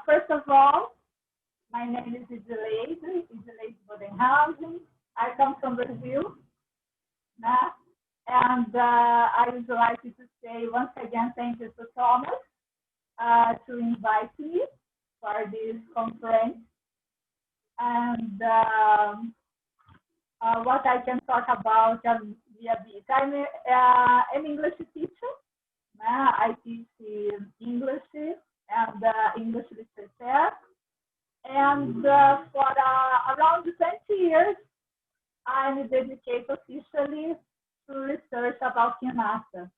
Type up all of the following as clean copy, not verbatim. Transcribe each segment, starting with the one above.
First of all, my name is Edileide Bodenhausen. I come from Brazil. And I would like to say once again, thank you to Thomas to invite me for this conference. And what I can talk about via this. I'm an English teacher. I teach English and English literature. And for around 20 years, I'm dedicated officially to research about Nisa.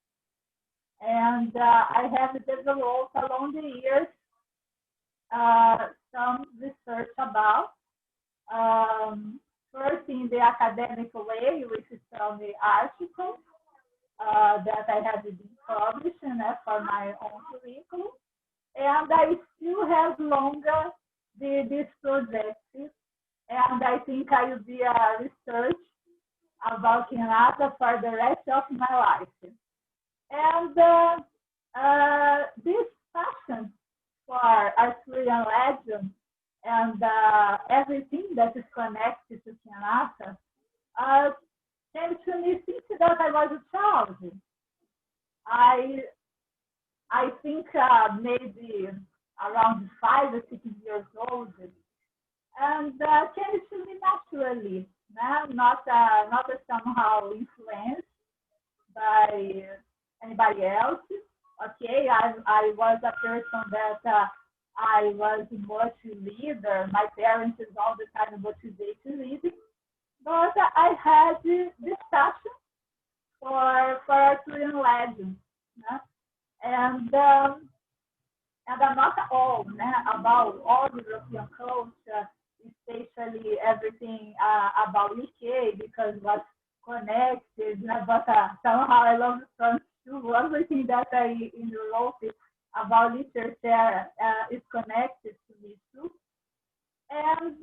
And I have developed along the years some research about, first in the academic way, with some articles that I have been publishing for my own curriculum. And I still have longer this project. And I think I will be a research about Nisa for the rest of my life. And this passion for Arthurian legend and everything that is connected to Nisa came to me since that I was a child. I think maybe around 5 or 6 years old, and came to me naturally, not somehow influenced by anybody else. Okay, I was a person that I was much leader. My parents all the time motivated reading, but I had this passion for Arthurian legends, and not all about all the European culture, especially everything about UK, because it was connected, but somehow I love France too. Everything that I wrote about literature is connected to me too. And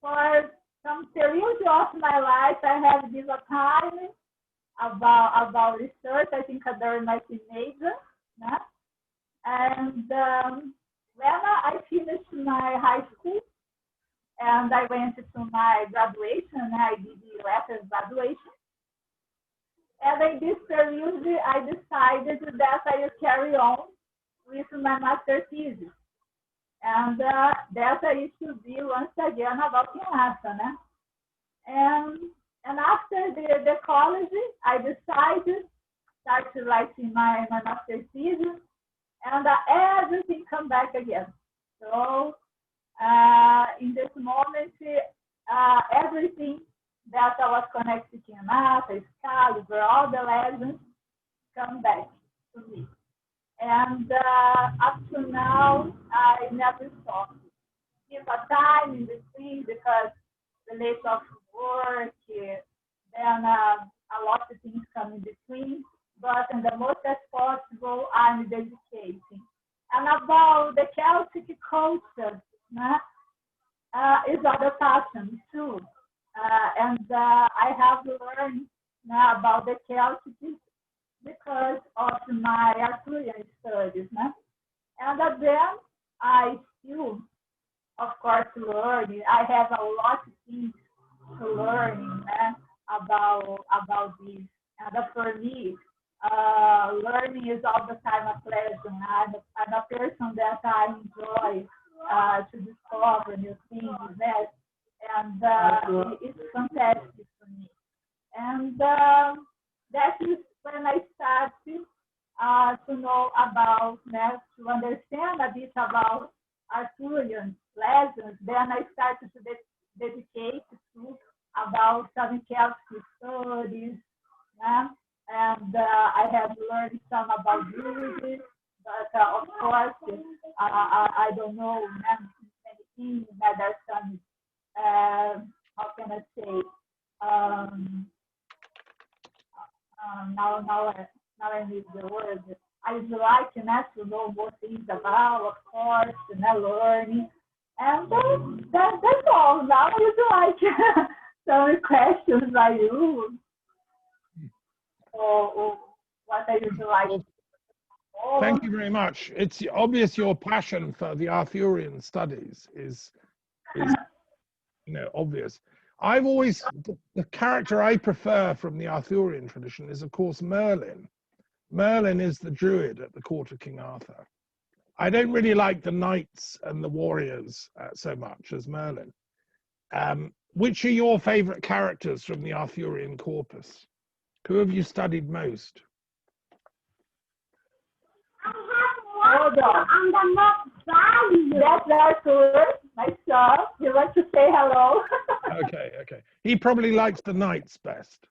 for some period of my life, I have this time about research. I think during my teenager. And when I finished my high school and I went to my graduation, I did the letters graduation. And in this period, I decided that I would carry on with my master's thesis. And that I should be once again about Nisa. And after the college, I decided to start writing my master's thesis. And everything come back again. So in this moment, everything that was connected to Nisa, Excalibur, all the legends come back to me. And up to now, I never stopped. Give a time in between because the late of work, then a lot of things come in between. But in the most as possible, I'm dedicating. And about the Celtic culture, is other passion too. And I have learned about the Celtic because of my Arthurian studies. And then I still, of course, learn. I have a lot of things to learn about this. And for me, learning is all the time a pleasure. I'm a person that I enjoy to discover new things, and it's fantastic for me. And that is when I started to know about, to understand a bit about Arthurian legends. Then I started to dedicate to about some Celtic studies. And I have learned some about Druid, but of course, I don't know many things. There's some, how can I say, now I need the word. I would like to know more things about, of course, learning. And that's all. Now I would like some questions by you. Or what I would like Thank you very much. It's obvious your passion for the Arthurian studies is obvious. I've always, the character I prefer from the Arthurian tradition is, of course, Merlin. Merlin is the Druid at the court of King Arthur. I don't really like the knights and the warriors so much as Merlin. Which are your favorite characters from the Arthurian corpus? Who have you studied most? Hold on. That's Arthur, my son. He wants to say hello. Okay. He probably likes the knights best.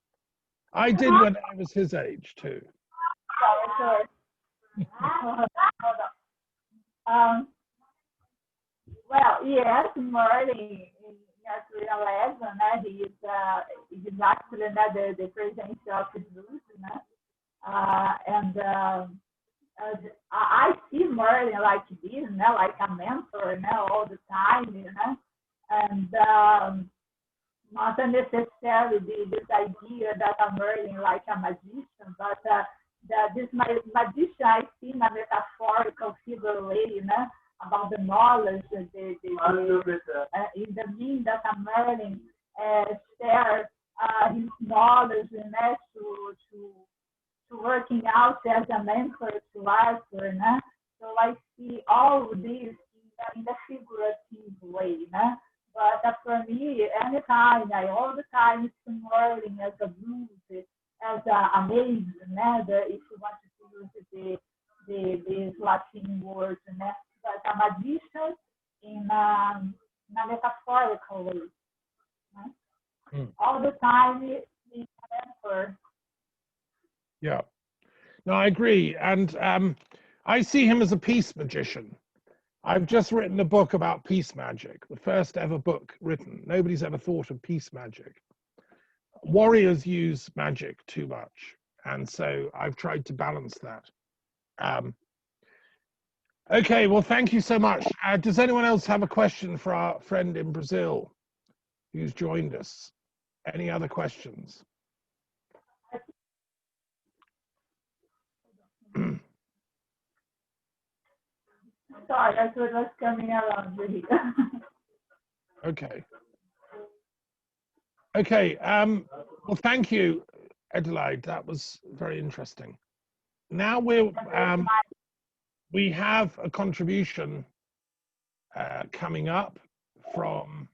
I did when I was his age too. Sorry. Well, yes, Merlin in Arthurian legend, he is actually the presence of Zeus, and I see Merlin like this, like a mentor, all the time, and not necessarily this idea that a Merlin like a magician, but this magician I see in a metaphorical figure way, about the knowledge, in the mean that a Merlin shares his knowledge, to working out as a mentor to Arthur, So I see all this in the figurative way, But for me, anytime, all the time, it's Merlin as a root, as a maze, if you want to use the Latin words, but a magician in a metaphorical way. All the time, it's a mentor. Yeah, no, I agree. And I see him as a peace magician. I've just written a book about peace magic, the first ever book written. Nobody's ever thought of peace magic. Warriors use magic too much. And so I've tried to balance that. Okay, well, thank you so much. Does anyone else have a question for our friend in Brazil who's joined us? Any other questions? Sorry, I thought it was coming around really. Okay. Well, thank you, Edileide. That was very interesting. Now we have a contribution coming up from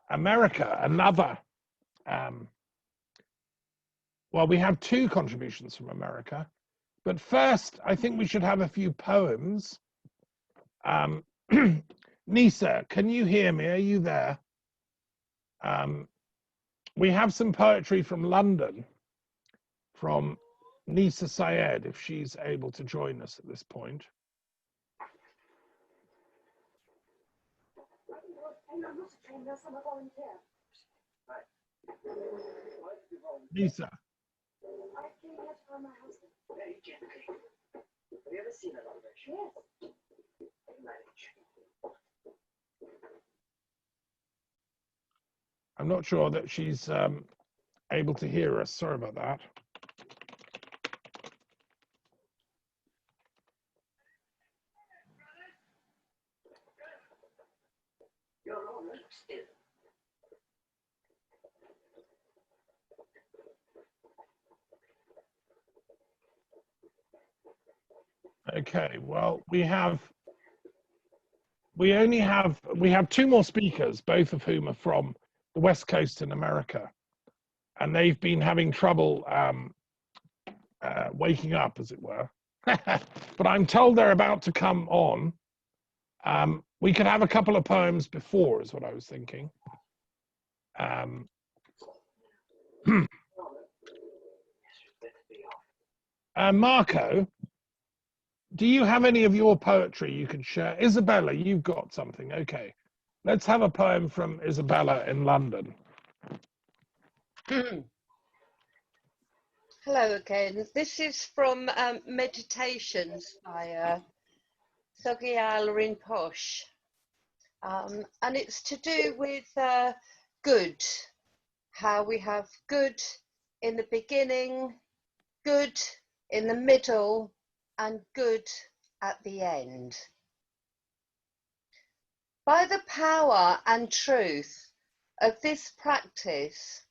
America, another. Well, we have two contributions from America, but first, I think we should have a few poems. Nisa, can you hear me? Are you there? We have some poetry from London, from Nisa Saiyid, if she's able to join us at this point. Nisa. I'm not sure that she's able to hear us. Sorry about that. Okay, well, we have two more speakers, both of whom are from the West Coast in America, and they've been having trouble waking up, as it were. But I'm told they're about to come on. We could have a couple of poems before, is what I was thinking. Marko, do you have any of your poetry you could share? Isabella, you've got something. Okay. Let's have a poem from Isabella in London. Hello again. This is from Meditations by Sogyal Rinpoche. And it's to do with good, how we have good in the beginning, good in the middle, and good at the end. By the power and truth of this practice,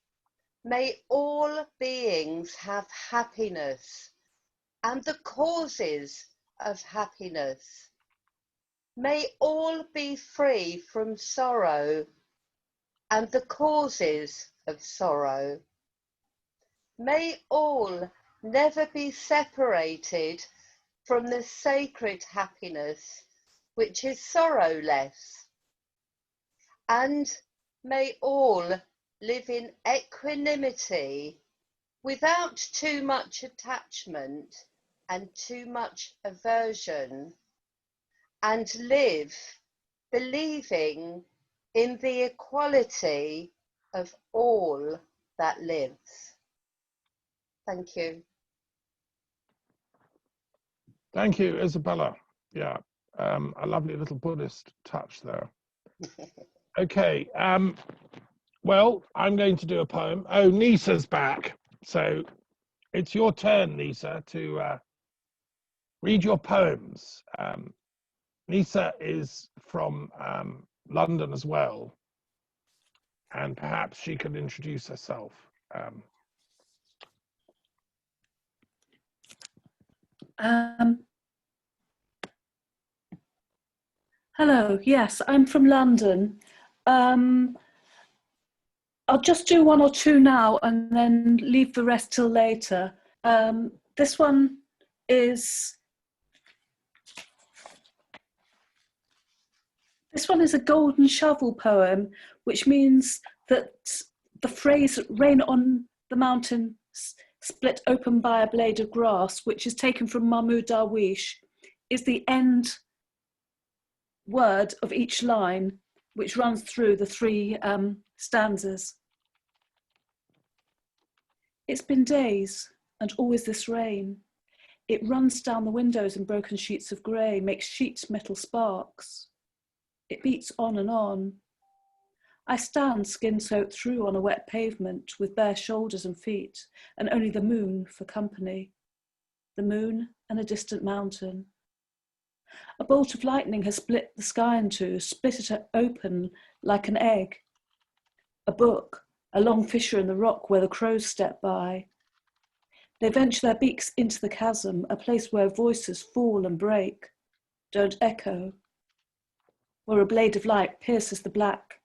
may all beings have happiness and the causes of happiness. May all be free from sorrow and the causes of sorrow. May all never be separated from the sacred happiness which is sorrowless. And may all live in equanimity without too much attachment and too much aversion, and live believing in the equality of all that lives. Thank you. Thank you, Isabella. Yeah, a lovely little Buddhist touch there. Okay, well, I'm going to do a poem. Oh, Nisa's back. So it's your turn, Nisa, to read your poems. Nisa is from London as well, and perhaps she could introduce herself. Hello, yes, I'm from London. I'll just do one or two now and then leave the rest till later. This one is a golden shovel poem, which means that the phrase "rain on the mountain split open by a blade of grass," which is taken from Mahmoud Darwish, is the end word of each line, which runs through the three stanzas. It's been days, and always this rain. It runs down the windows in broken sheets of grey, makes sheet metal sparks. It beats on and on. I stand skin-soaked through on a wet pavement with bare shoulders and feet, and only the moon for company. The moon and a distant mountain. A bolt of lightning has split the sky in two, split it open like an egg. A book, a long fissure in the rock where the crows step by. They venture their beaks into the chasm, a place where voices fall and break, don't echo. Where a blade of light pierces the black,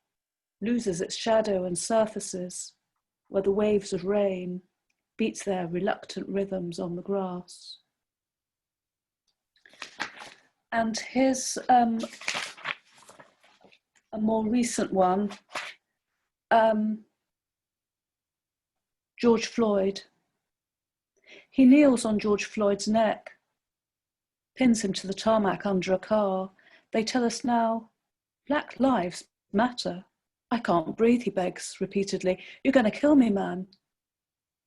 loses its shadow and surfaces, where the waves of rain beat their reluctant rhythms on the grass. And here's a more recent one. George Floyd. He kneels on George Floyd's neck, pins him to the tarmac under a car. They tell us now, Black lives matter. I can't breathe, he begs repeatedly. You're going to kill me, man.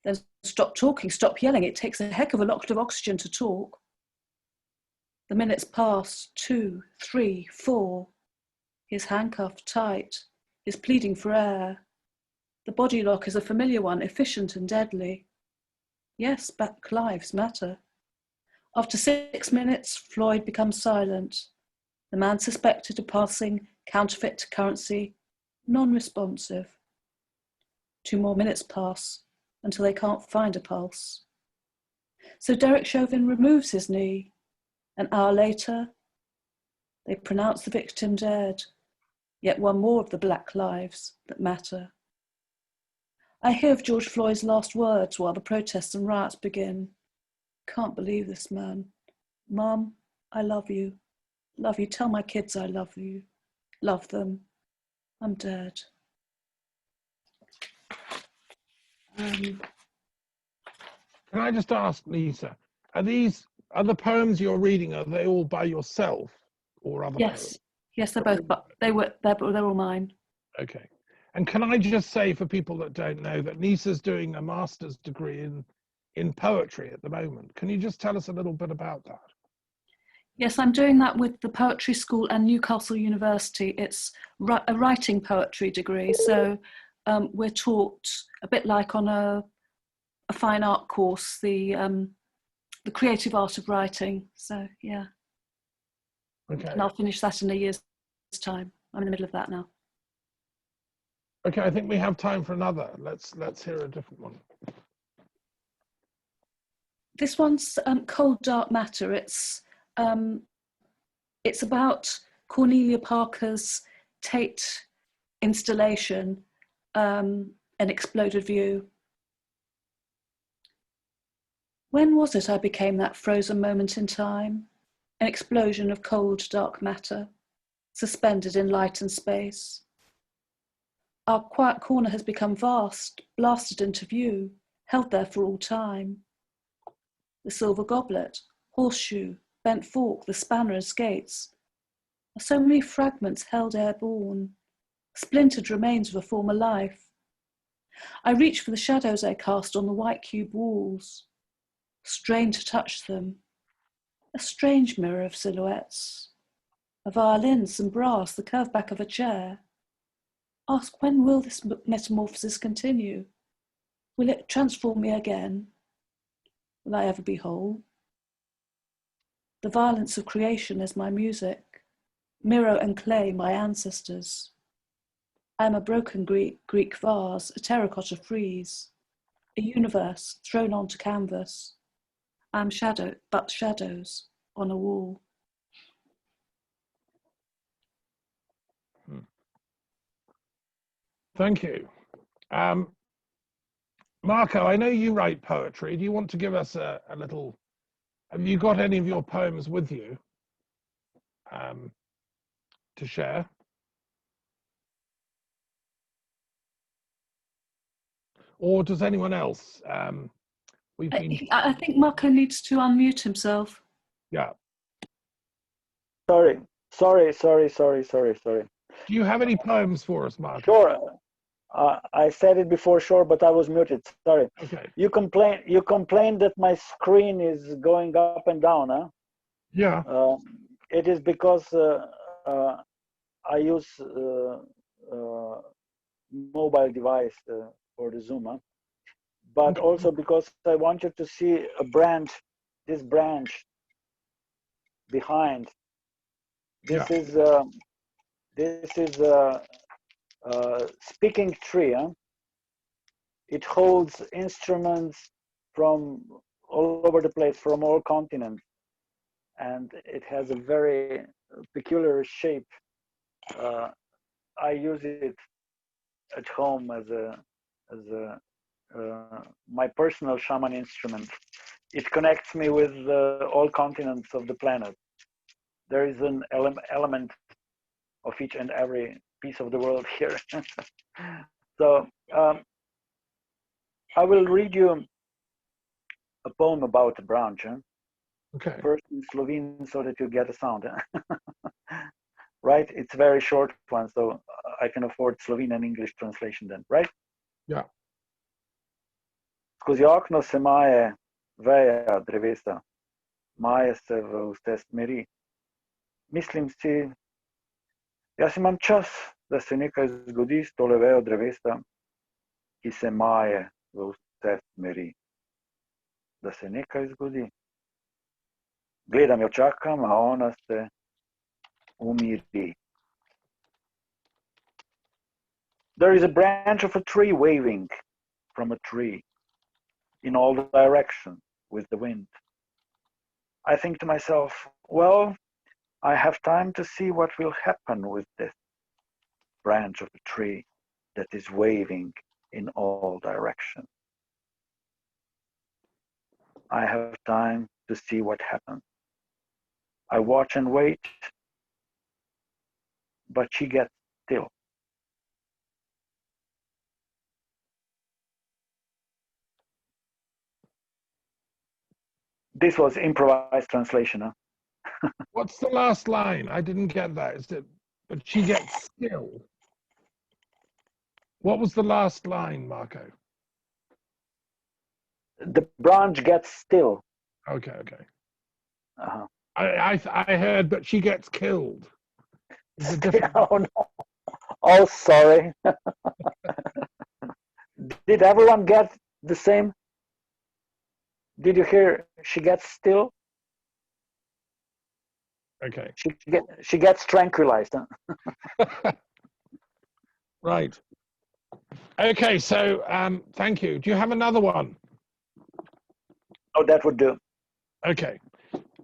Then stop talking, stop yelling. It takes a heck of a lot of oxygen to talk. The minutes pass, 2, 3, 4. He's handcuffed tight. He's pleading for air. The body lock is a familiar one, efficient and deadly. Yes, Black lives matter. After 6 minutes, Floyd becomes silent. The man suspected of passing counterfeit currency, non-responsive. 2 more minutes pass until they can't find a pulse. So Derek Chauvin removes his knee. An hour later, they pronounce the victim dead. Yet one more of the Black lives that matter. I hear of George Floyd's last words while the protests and riots begin. Can't believe this, man. Mom, I love you. Love you. Tell my kids I love you. Love them. I'm dead. Can I just ask, Nisa, are the poems you're reading, are they all by yourself or other poems? Yes, they're both, but they're all mine. Okay. And can I just say for people that don't know that Nisa's doing a master's degree in poetry at the moment. Can you just tell us a little bit about that? Yes, I'm doing that with the Poetry School and Newcastle University. It's a writing poetry degree. So we're taught a bit like on a fine art course, the the creative art of writing. So yeah. Okay. And I'll finish that in a year's time. I'm in the middle of that now. Okay, I think we have time for another. Let's hear a different one. This one's Cold Dark Matter. It's about Cornelia Parker's Tate installation, An Exploded View. When was it I became that frozen moment in time? An explosion of cold, dark matter, suspended in light and space. Our quiet corner has become vast, blasted into view, held there for all time. The silver goblet, horseshoe, bent fork, the spanner and skates are so many fragments held airborne, splintered remains of a former life. I reach for the shadows I cast on the white cube walls, strain to touch them. A strange mirror of silhouettes, a violin, some brass, the curved back of a chair. Ask, when will this metamorphosis continue? Will it transform me again? Will I ever be whole? The violence of creation is my music, mirror and clay my ancestors. I am a broken Greek vase, a terracotta frieze, a universe thrown onto canvas. I am but shadows on a wall. Thank you. Marko, I know you write poetry. Do you want to give us a little, have you got any of your poems with you to share? Or does anyone else? I think Marko needs to unmute himself. Yeah. Sorry. Do you have any poems for us, Marko? Sure. I said it before, sure, but I was muted. Sorry. Okay. You complained that my screen is going up and down, huh? Yeah. It is because I use mobile device for the Zoom, huh? But also because I want you to see a branch, this branch behind. This is speaking tree. Huh? It holds instruments from all over the place, from all continents, and it has a very peculiar shape. I use it at home as my personal shaman instrument. It connects me with all continents of the planet. There is an element of each and every piece of the world here. So I will read you a poem about a branch. Huh? Okay. First in Slovene so that you get a sound. Huh? Right? It's a very short one, so I can afford Slovene and English translation then, right? Yeah. Skozi okno se maje veja drevesa, maje se v vse smeri. Mislim si, jaz imam čas, da se nekaj zgodi s tole vejo drevesa, ki se maje v vse smeri. Da se nekaj zgodi. Gledam jo, čakam, a ona se umiri. There is a branch of a tree waving from a tree in all directions with the wind. I think to myself, well, I have time to see what will happen with this branch of a tree that is waving in all directions. I have time to see what happens. I watch and wait, but she gets still. This was improvised translation. Huh? What's the last line? I didn't get that. Is it, but she gets still. What was the last line, Marko? The branch gets still. Okay, okay. Uh-huh. I heard, but she gets killed. It's a different. Oh, no. Oh, sorry. Did everyone get the same? Did you hear she gets still. Okay. She gets tranquilized. Huh? Right. Okay, so thank you. Do you have another one? Oh, that would do. Okay.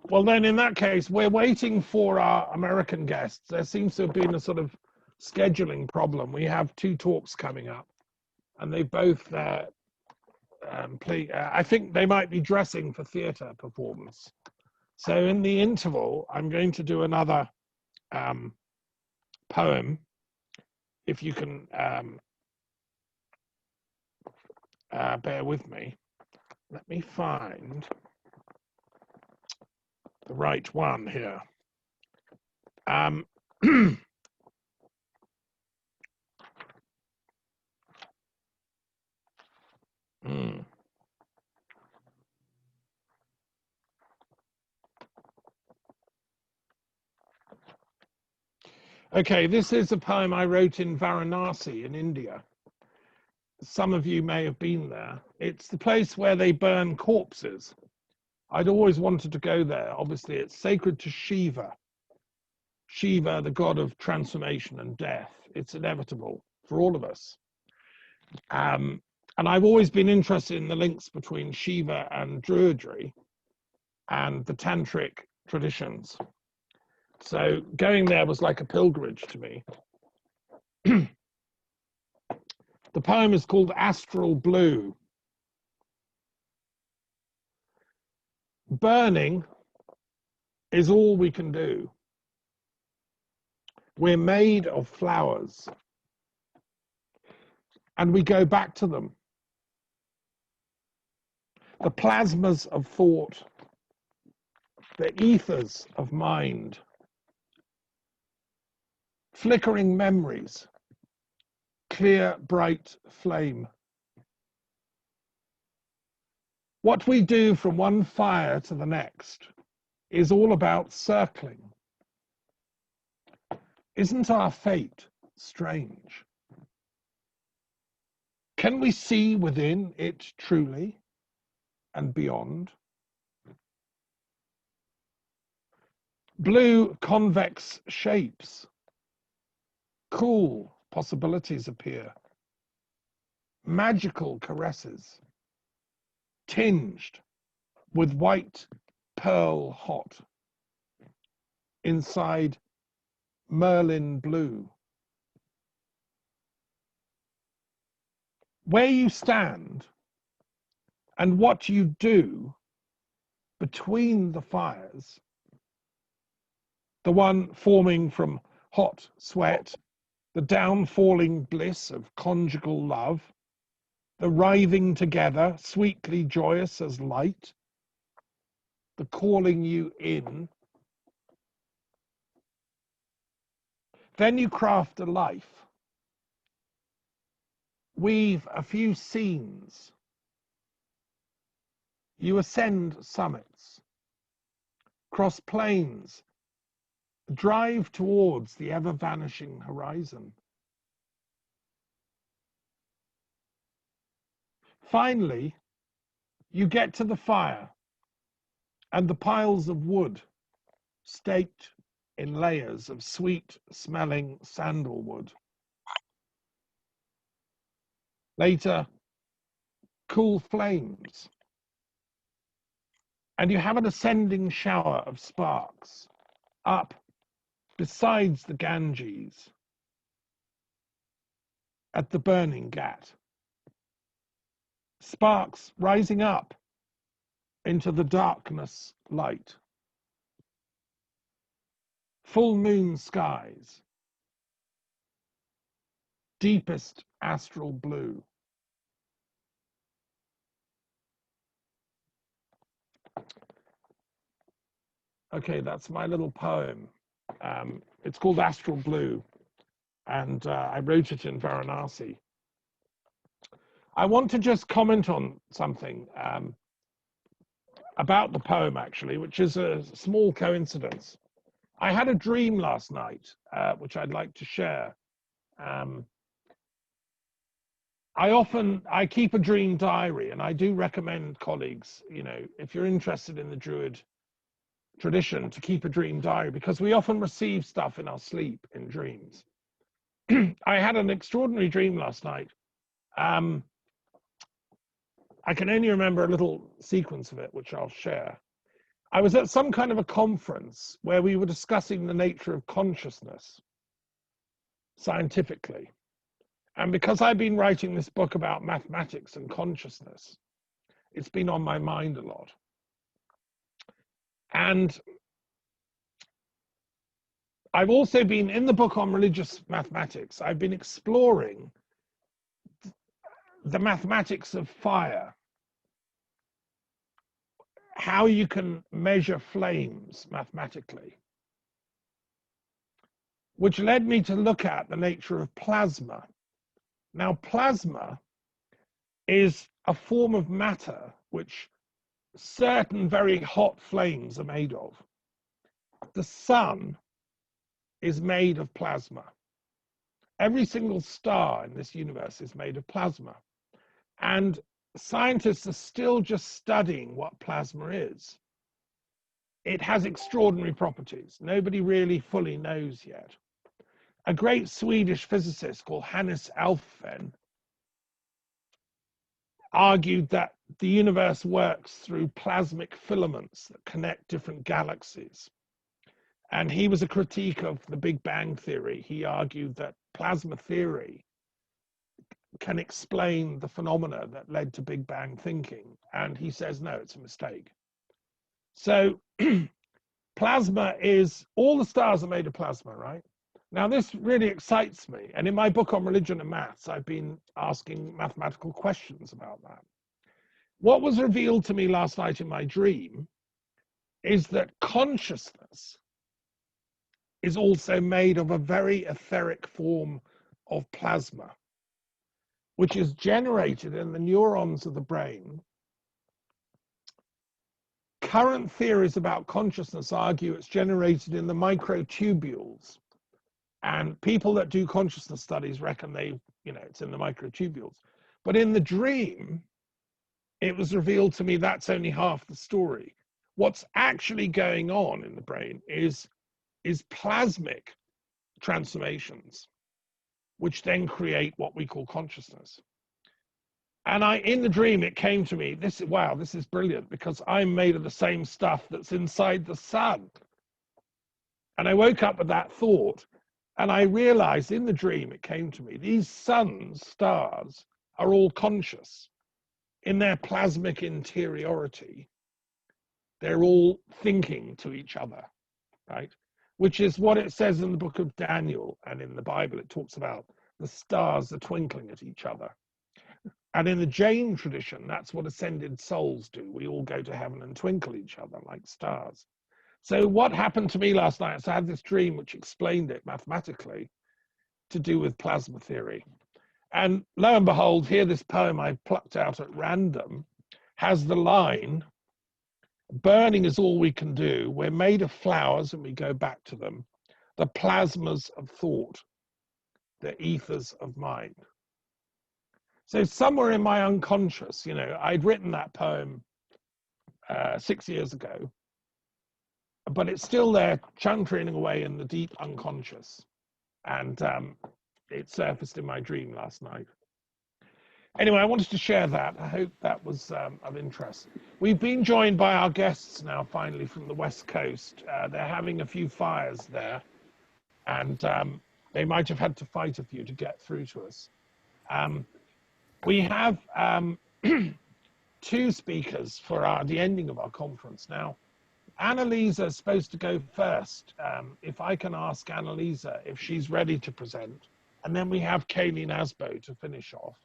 Well, then in that case, we're waiting for our American guests. There seems to have been a sort of scheduling problem. We have 2 talks coming up, and they both I think they might be dressing for theatre performance. So in the interval, I'm going to do another poem. If you can bear with me. Let me find the right one here. Okay, this is a poem I wrote in Varanasi in India. Some of you may have been there. It's the place where they burn corpses. I'd always wanted to go there. Obviously, it's sacred to Shiva. Shiva, the god of transformation and death. It's inevitable for all of us. And I've always been interested in the links between Shiva and Druidry and the tantric traditions. So going there was like a pilgrimage to me. The poem is called Astral Blue. Burning is all we can do. We're made of flowers, and we go back to them. The plasmas of thought, the ethers of mind, flickering memories, clear, bright flame. What we do from one fire to the next is all about circling. Isn't our fate strange? Can we see within it truly and beyond? Blue convex shapes, cool possibilities appear, magical caresses, tinged with white pearl hot, inside Merlin blue. Where you stand and what you do between the fires, the one forming from hot sweat, the downfalling bliss of conjugal love, the writhing together, sweetly joyous as light, the calling you in. Then you craft a life, weave a few scenes. You ascend summits, cross plains, drive towards the ever-vanishing horizon. Finally, you get to the fire and the piles of wood staked in layers of sweet-smelling sandalwood. Later, cool flames, and you have an ascending shower of sparks up besides the Ganges at the burning ghat. Sparks rising up into the darkness light. Full moon skies, deepest astral blue. Okay, that's my little poem. It's called Astral Blue, and I wrote it in Varanasi. I want to just comment on something about the poem, actually, which is a small coincidence. I had a dream last night, which I'd like to share. I keep a dream diary, and I do recommend colleagues, you know, if you're interested in the Druid tradition, to keep a dream diary, because we often receive stuff in our sleep in dreams. I had an extraordinary dream last night. I can only remember a little sequence of it, which I'll share. I was at some kind of a conference where we were discussing the nature of consciousness scientifically. And because I've been writing this book about mathematics and consciousness, it's been on my mind a lot. And I've also been, in the book on religious mathematics, I've been exploring the mathematics of fire, how you can measure flames mathematically, which led me to look at the nature of plasma. Now, plasma is a form of matter which certain very hot flames are made of. The sun is made of plasma. Every single star in this universe is made of plasma. And scientists are still just studying what plasma is. It has extraordinary properties. Nobody really fully knows yet. A great Swedish physicist called Hannes Alfvén argued that the universe works through plasmic filaments that connect different galaxies. And he was a critique of the Big Bang theory. He argued that plasma theory can explain the phenomena that led to Big Bang thinking. And he says, no, it's a mistake. So plasma is, all the stars are made of plasma, right? Now, this really excites me. And in my book on religion and maths, I've been asking mathematical questions about that. What was revealed to me last night in my dream is that consciousness is also made of a very etheric form of plasma, which is generated in the neurons of the brain. Current theories about consciousness argue it's generated in the microtubules. And people that do consciousness studies reckon it's in the microtubules. But in the dream, it was revealed to me that's only half the story. What's actually going on in the brain is plasmic transformations, which then create what we call consciousness. And in the dream, it came to me, this is brilliant, because I'm made of the same stuff that's inside the sun. And I woke up with that thought. And I realized in the dream, it came to me, these suns, stars, are all conscious in their plasmic interiority. They're all thinking to each other, right? Which is what it says in the book of Daniel, and in the Bible, it talks about the stars are twinkling at each other. And in the Jain tradition, that's what ascended souls do. We all go to heaven and twinkle each other like stars. So what happened to me last night is I had this dream which explained it mathematically to do with plasma theory. And lo and behold, here this poem I plucked out at random has the line, burning is all we can do. We're made of flowers, and we go back to them. The plasmas of thought, the ethers of mind. So somewhere in my unconscious, I'd written that poem 6 years ago, but it's still there chuntering away in the deep unconscious. And it surfaced in my dream last night. Anyway, I wanted to share that. I hope that was of interest. We've been joined by our guests now, finally, from the West Coast. They're having a few fires there, and they might have had to fight a few to get through to us. We have two speakers for the ending of our conference now. Annalisa is supposed to go first. If I can ask Annalisa if she's ready to present, and then we have Kaylee Nasbo to finish off.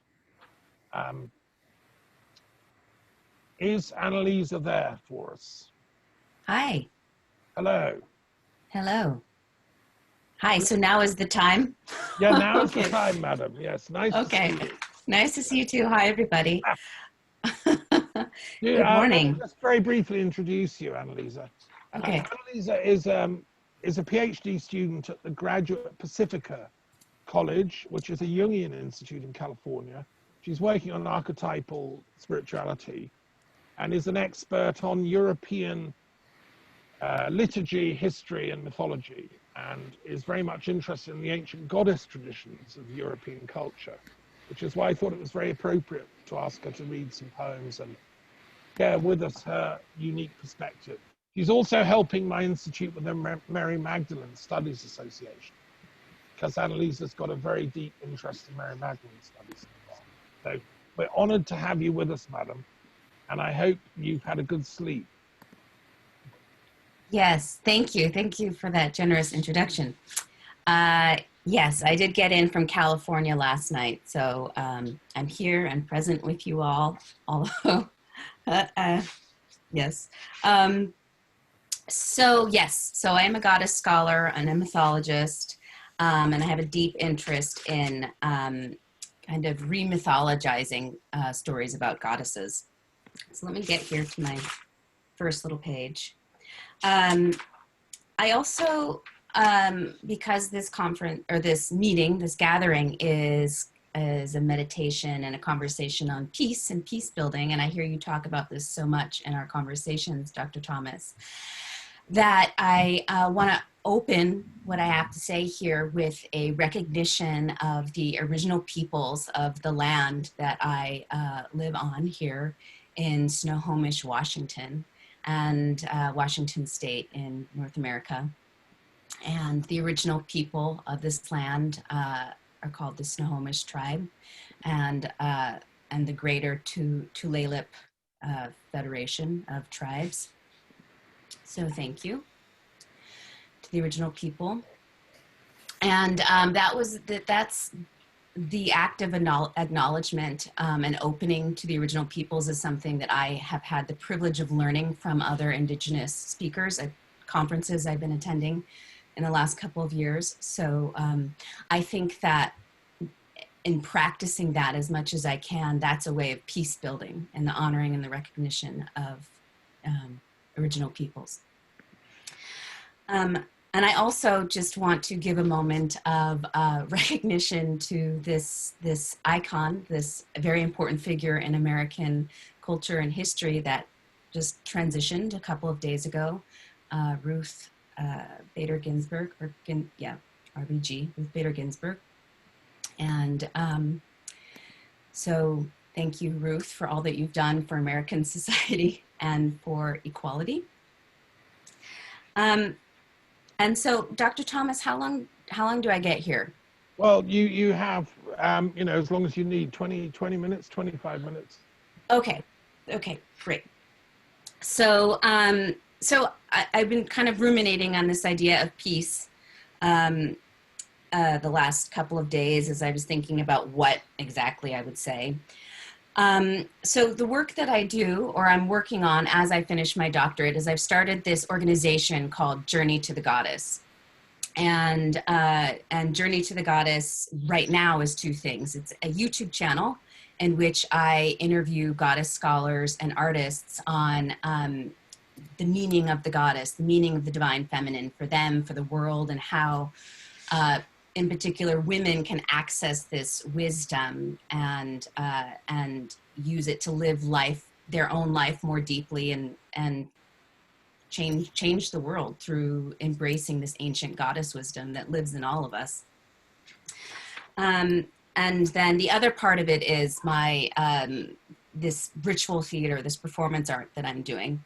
Is Annalisa there for us? Hi. Hello. Hello. Hi, so now is the time? Yeah, now is Okay. the time, madam. Yes, nice to see you. Nice to see you too. Hi, everybody. Yeah, Good morning. Just very briefly introduce you, Annalisa. Okay. Annalisa is a PhD student at the Graduate Pacifica College, which is a Jungian institute in California. She's working on archetypal spirituality and is an expert on European liturgy, history, and mythology, and is very much interested in the ancient goddess traditions of European culture, which is why I thought it was very appropriate to ask her to read some poems and share with us her unique perspective. She's also helping my institute with the Mary Magdalene Studies Association, because Annalisa's got a very deep interest in Mary Magdalene studies. So we're honored to have you with us, madam, and I hope you've had a good sleep. Yes, thank you. Thank you for that generous introduction. Yes, I did get in from California last night, so I'm here and present with you all, although, yes. So I am a goddess scholar and a mythologist, and I have a deep interest in kind of re-mythologizing stories about goddesses. So let me get here to my first little page. I also, because this conference or this meeting, this gathering is a meditation and a conversation on peace and peace building, and I hear you talk about this so much in our conversations, Dr. Thomas, that I want to open what I have to say here with a recognition of the original peoples of the land that I live on here in Snohomish, Washington, and Washington State in North America. And the original people of this land are called the Snohomish tribe, and the greater Tulalip Federation of Tribes. So thank you to the original people. And that's the act of acknowledgement and opening to the original peoples is something that I have had the privilege of learning from other Indigenous speakers at conferences I've been attending in the last couple of years. So I think that in practicing that as much as I can, that's a way of peace building and the honoring and the recognition of original peoples. And I also just want to give a moment of recognition to this icon, this very important figure in American culture and history that just transitioned a couple of days ago, Ruth Bader Ginsburg, RBG, Ruth Bader Ginsburg. And so thank you, Ruth, for all that you've done for American society and for equality. And so, Dr. Thomas, how long do I get here? Well, you have, as long as you need, 20 minutes, 25 minutes. Okay, great. So, I've been kind of ruminating on this idea of peace the last couple of days as I was thinking about what exactly I would say. So the work that I do, or I'm working on as I finish my doctorate, is I've started this organization called Journey to the Goddess. And Journey to the Goddess right now is two things. It's a YouTube channel in which I interview goddess scholars and artists on the meaning of the goddess, the meaning of the divine feminine for them, for the world, and how in particular, women can access this wisdom and use it to live their own life more deeply and change the world through embracing this ancient goddess wisdom that lives in all of us. And then the other part of it is my this ritual theater, this performance art that I'm doing.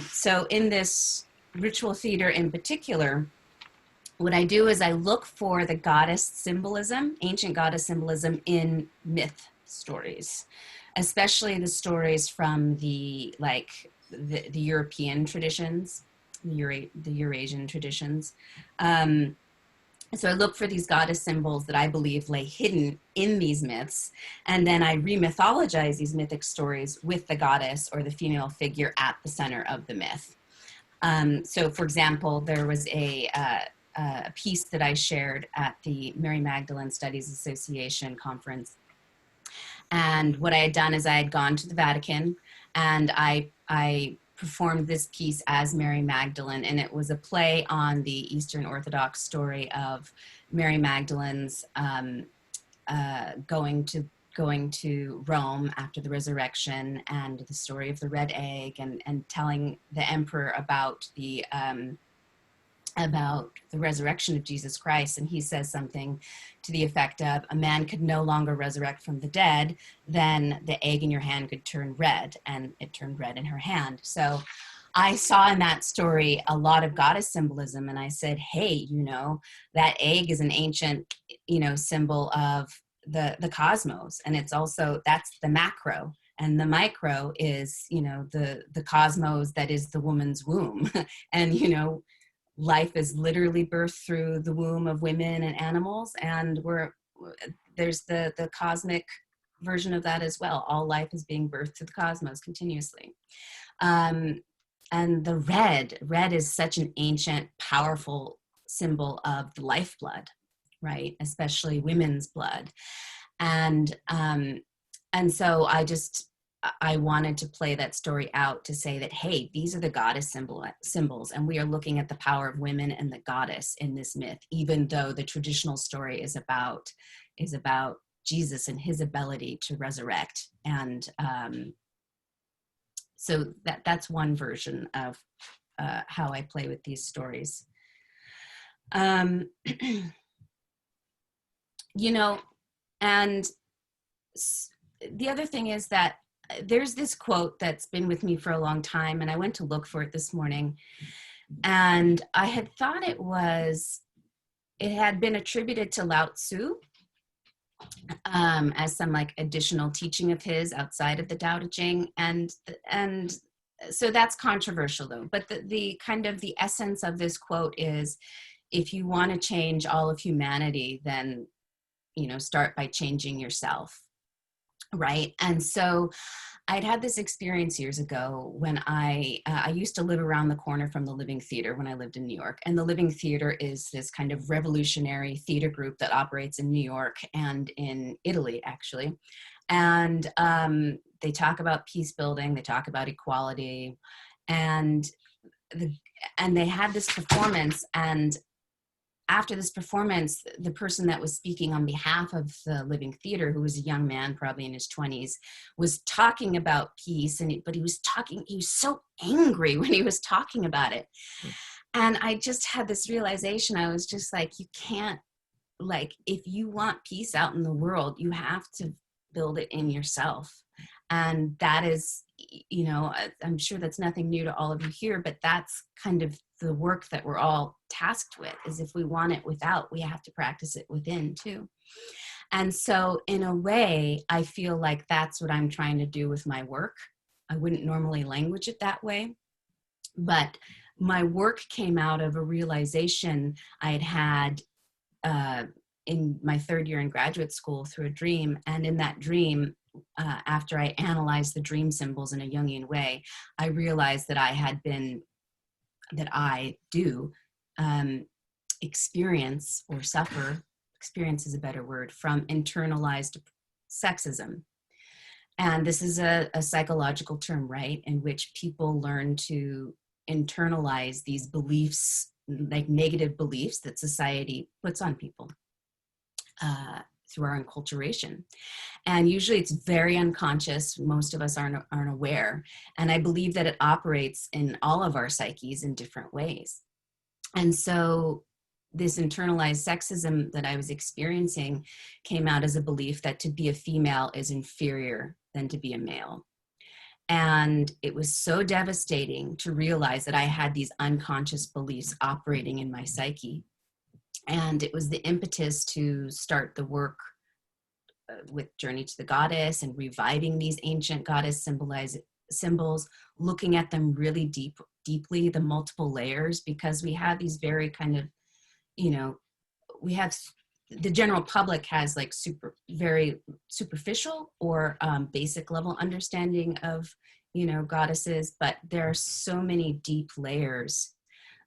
So in this ritual theater in particular, what I do is I look for the goddess symbolism, ancient goddess symbolism in myth stories, especially the stories from the European traditions, the Eurasian traditions. So I look for these goddess symbols that I believe lay hidden in these myths, and then I re-mythologize these mythic stories with the goddess or the female figure at the center of the myth. So for example, there was a piece that I shared at the Mary Magdalene Studies Association conference. And what I had done is I had gone to the Vatican and I performed this piece as Mary Magdalene, and it was a play on the Eastern Orthodox story of Mary Magdalene's going going to Rome after the resurrection, and the story of the red egg, and telling the emperor about the resurrection of Jesus Christ. And he says something to the effect of, a man could no longer resurrect from the dead, then the egg in your hand could turn red, and it turned red in her hand. So I saw in that story a lot of goddess symbolism, and I said, hey, you know, that egg is an ancient, you know, symbol of the cosmos, and it's also, that's the macro, and the micro is, you know, the cosmos that is the woman's womb. And, you know, life is literally birthed through the womb of women and animals, and there's the cosmic version of that as well. All life is being birthed through the cosmos continuously. And the red is such an ancient, powerful symbol of the lifeblood, right? Especially women's blood. And so I wanted to play that story out to say that, hey, these are the goddess symbols, and we are looking at the power of women and the goddess in this myth, even though the traditional story is about Jesus and his ability to resurrect. And so that's one version of how I play with these stories. You know, and the other thing is that there's this quote that's been with me for a long time, and I went to look for it this morning, and I had thought it had been attributed to Lao Tzu as some like additional teaching of his outside of the Tao Te Ching, and so that's controversial though. But the kind of the essence of this quote is, if you want to change all of humanity, then, you know, start by changing yourself. Right. And so I'd had this experience years ago when I used to live around the corner from the Living Theater when I lived in New York. And the Living Theater is this kind of revolutionary theater group that operates in New York and in Italy, actually. And they talk about peace building, they talk about equality, and they had this performance. And after this performance, the person that was speaking on behalf of the Living Theater, who was a young man, probably in his 20s, was talking about peace, but he was so angry when he was talking about it. And I just had this realization. I was just like, you can't, like, if you want peace out in the world, you have to build it in yourself. And that is, you know, I'm sure that's nothing new to all of you here, but that's kind of the work that we're all tasked with, is if we want it without, we have to practice it within too. And so in a way, I feel like that's what I'm trying to do with my work. I wouldn't normally language it that way, but my work came out of a realization I had in my third year in graduate school through a dream. And in that dream, after I analyzed the dream symbols in a Jungian way, I realized that I do experience or suffer, experience is a better word, from internalized sexism. And this is a psychological term, right, in which people learn to internalize these beliefs, like negative beliefs that society puts on people through our enculturation. And usually it's very unconscious. Most of us aren't aware. And I believe that it operates in all of our psyches in different ways. And so this internalized sexism that I was experiencing came out as a belief that to be a female is inferior than to be a male. And it was so devastating to realize that I had these unconscious beliefs operating in my psyche. And it was the impetus to start the work with Journey to the Goddess and reviving these ancient goddess symbols, looking at them really deeply, the multiple layers, because we have these very kind of, you know, we have, the general public has like very superficial or basic level understanding of, you know, goddesses, but there are so many deep layers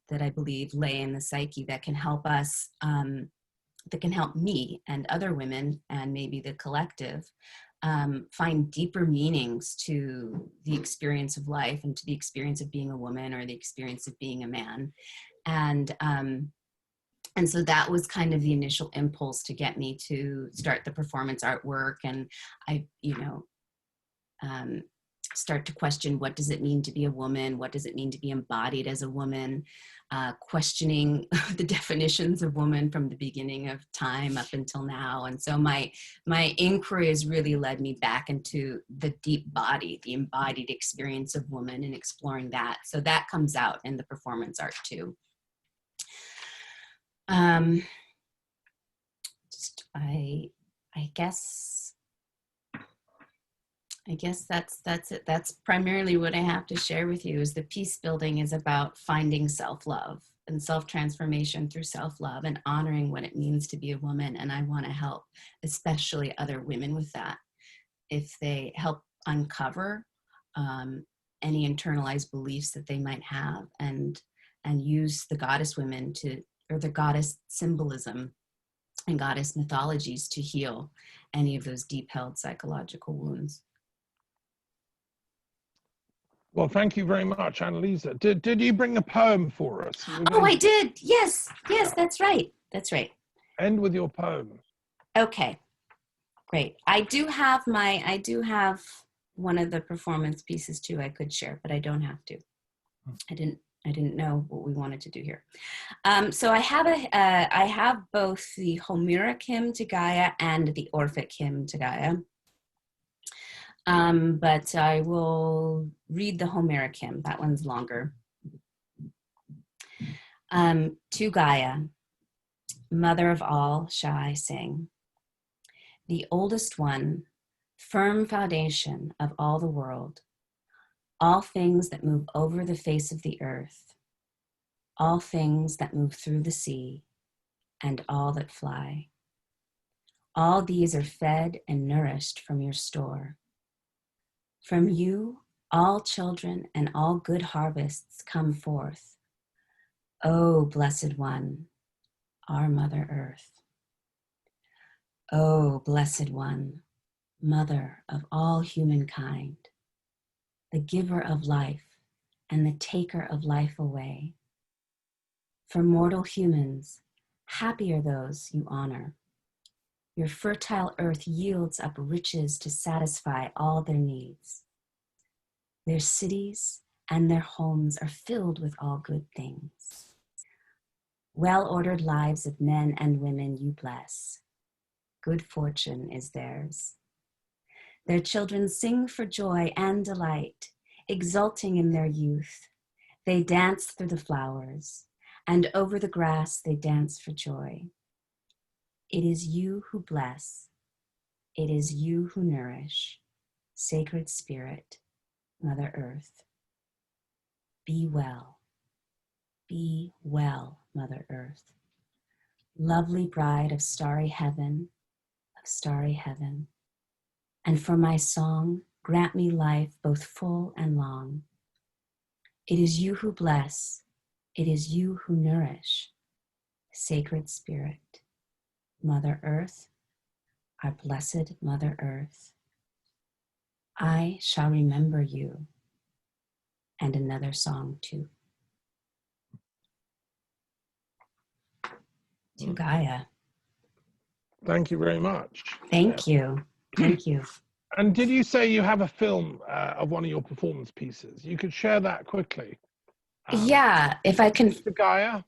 that I believe lay in the psyche that can help us, that can help me and other women and maybe the collective find deeper meanings to the experience of life and to the experience of being a woman or the experience of being a man. And And so that was kind of the initial impulse to get me to start the performance artwork. And I, start to question, what does it mean to be a woman? What does it mean to be embodied as a woman? Questioning the definitions of woman from the beginning of time up until now. And so my inquiry has really led me back into the deep body, the embodied experience of woman, and exploring that. So that comes out in the performance art too. I guess that's it. That's primarily what I have to share with you. Is the peace building is about finding self-love and self-transformation through self-love and honoring what it means to be a woman. And I want to help especially other women with that. If they help uncover any internalized beliefs that they might have, and use the goddess women or the goddess symbolism and goddess mythologies to heal any of those deep held psychological wounds. Well, thank you very much, Annalisa. Did you bring a poem for us? Oh, I did. Yes, that's right. That's right. End with your poem. Okay, great. I do have one of the performance pieces too I could share, but I don't have to. I didn't know what we wanted to do here. So I have both the Homeric hymn to Gaia and the Orphic hymn to Gaia. But I will read the Homeric hymn. That one's longer. To Gaia, mother of all, shall I sing. The oldest one, firm foundation of all the world, all things that move over the face of the earth, all things that move through the sea, and all that fly. All these are fed and nourished from your store. From you, all children and all good harvests come forth. O blessed one, our Mother Earth. O blessed one, mother of all humankind, the giver of life and the taker of life away. For mortal humans, happy are those you honor. Your fertile earth yields up riches to satisfy all their needs. Their cities and their homes are filled with all good things. Well-ordered lives of men and women you bless. Good fortune is theirs. Their children sing for joy and delight, exulting in their youth. They dance through the flowers, and over the grass they dance for joy. It is you who bless. It is you who nourish. Sacred Spirit, Mother Earth. Be well, Mother Earth. Lovely bride of starry heaven, and for my song, grant me life both full and long. It is you who bless, it is you who nourish. Sacred Spirit, Mother Earth, our blessed Mother Earth. I shall remember you. And another song too. To Gaia. Thank you very much. Thank you. Thank you. And did you say you have a film of one of your performance pieces? You could share that quickly. Yeah, if I can. To Gaia?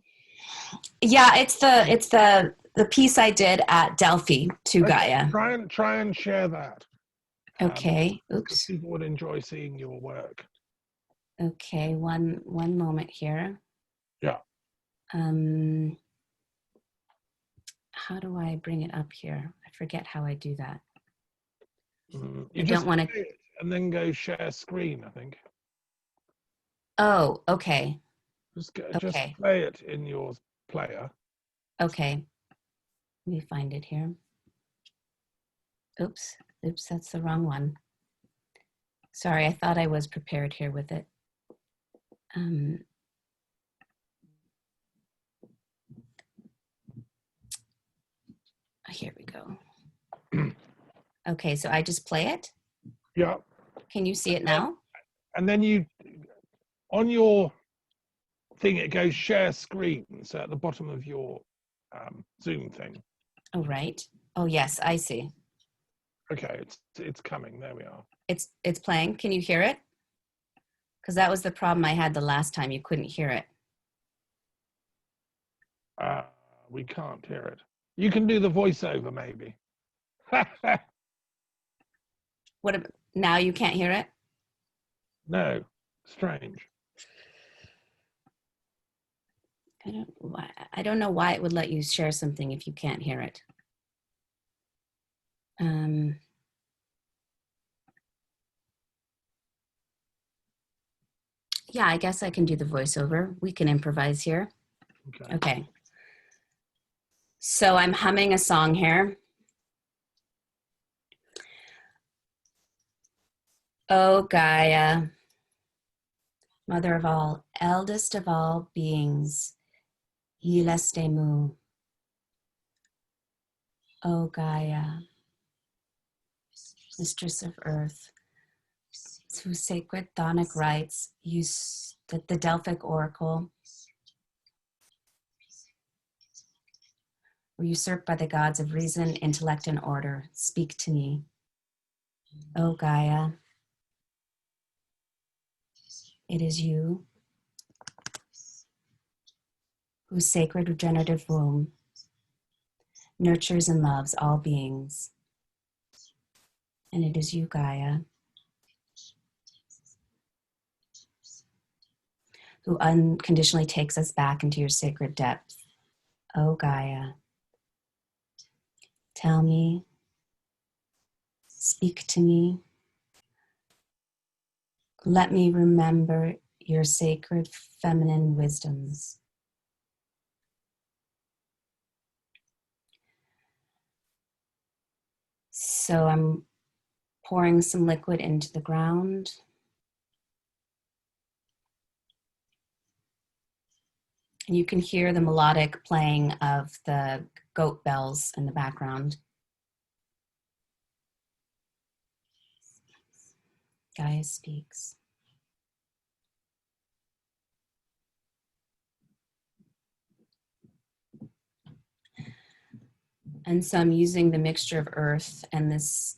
Yeah, it's the piece I did at Delphi to Gaia. Try and share that. Okay. Oops. People would enjoy seeing your work. Okay, one moment here. Yeah. How do I bring it up here? I forget how I do that. You don't want to. And then go share screen, I think. Oh, okay. Just play it in your player. Okay. Let me find it here. Oops, that's the wrong one. Sorry, I thought I was prepared here with it. Here we go. Okay, so I just play it? Yeah. Can you see it now? And then on your thing, it goes share screen. So at the bottom of your Zoom thing. Oh, right. Oh, yes, I see. Okay, it's coming. There we are. It's playing. Can you hear it? Because that was the problem I had the last time. You couldn't hear it. We can't hear it. You can do the voiceover, maybe. What now? You can't hear it? No, strange. I don't know why it would let you share something if you can't hear it. Yeah, I guess I can do the voiceover. We can improvise here. Okay. So I'm humming a song here. O Gaia, mother of all, eldest of all beings, Yileste Mu. O Gaia, mistress of earth, whose sacred thonic rites use the Delphic oracle were usurped by the gods of reason, intellect, and order. Speak to me. O Gaia, it is you whose sacred regenerative womb nurtures and loves all beings. And it is you, Gaia, who unconditionally takes us back into your sacred depth. O Gaia, tell me, speak to me. Let me remember your sacred feminine wisdoms. So I'm pouring some liquid into the ground. And you can hear the melodic playing of the goat bells in the background. Gaia speaks. And so I'm using the mixture of earth and this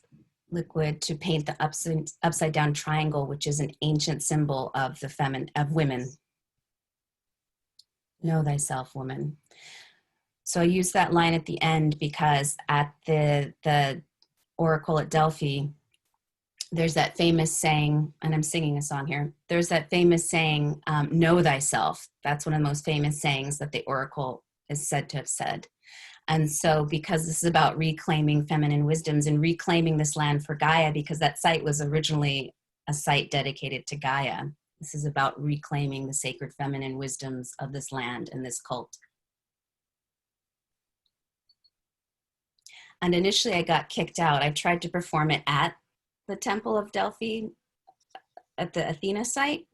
liquid to paint the upside down triangle, which is an ancient symbol of the of women. Know thyself, woman. So I use that line at the end because at the oracle at Delphi, there's that famous saying, and I'm singing a song here. There's that famous saying, know thyself. That's one of the most famous sayings that the oracle is said to have said. And so because this is about reclaiming feminine wisdoms and reclaiming this land for Gaia, because that site was originally a site dedicated to Gaia, this is about reclaiming the sacred feminine wisdoms of this land and this cult. And initially I got kicked out. I tried to perform it at the Temple of Delphi, at the Athena site,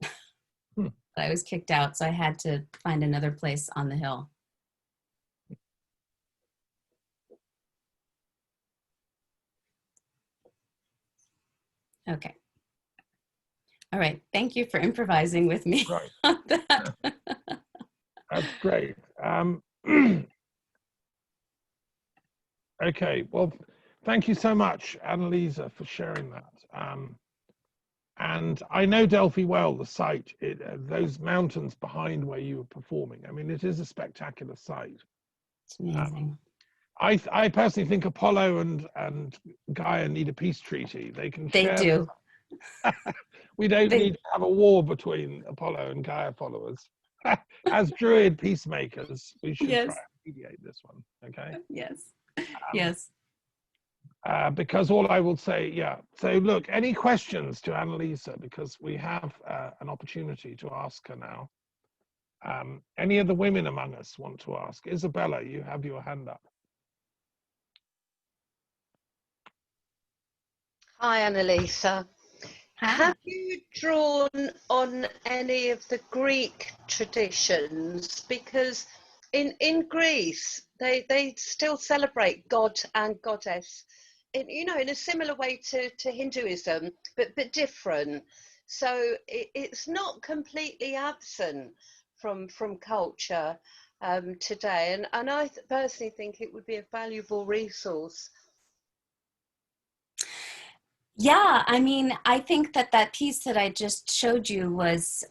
but I was kicked out, so I had to find another place on the hill. Okay. All right. Thank you for improvising with me. Right. On that. That's great. Okay. Well, thank you so much, Annalisa, for sharing that. And I know Delphi well, the site, those mountains behind where you were performing. I mean, it is a spectacular site. It's amazing. I personally think Apollo and Gaia need a peace treaty. They can share. They do. We don't need to have a war between Apollo and Gaia followers. As Druid peacemakers, we should try and mediate this one, okay? Yes, yes. Because all I will say, yeah. So look, any questions to Annalisa, because we have an opportunity to ask her now. Any of the women among us want to ask? Isabella, you have your hand up. Hi, Annalisa. Hi. Have you drawn on any of the Greek traditions? Because in Greece, they still celebrate God and Goddess, in a similar way to Hinduism, but different. So it's not completely absent from culture. today, and I personally think it would be a valuable resource. Yeah, I mean, I think that that piece that I just showed you was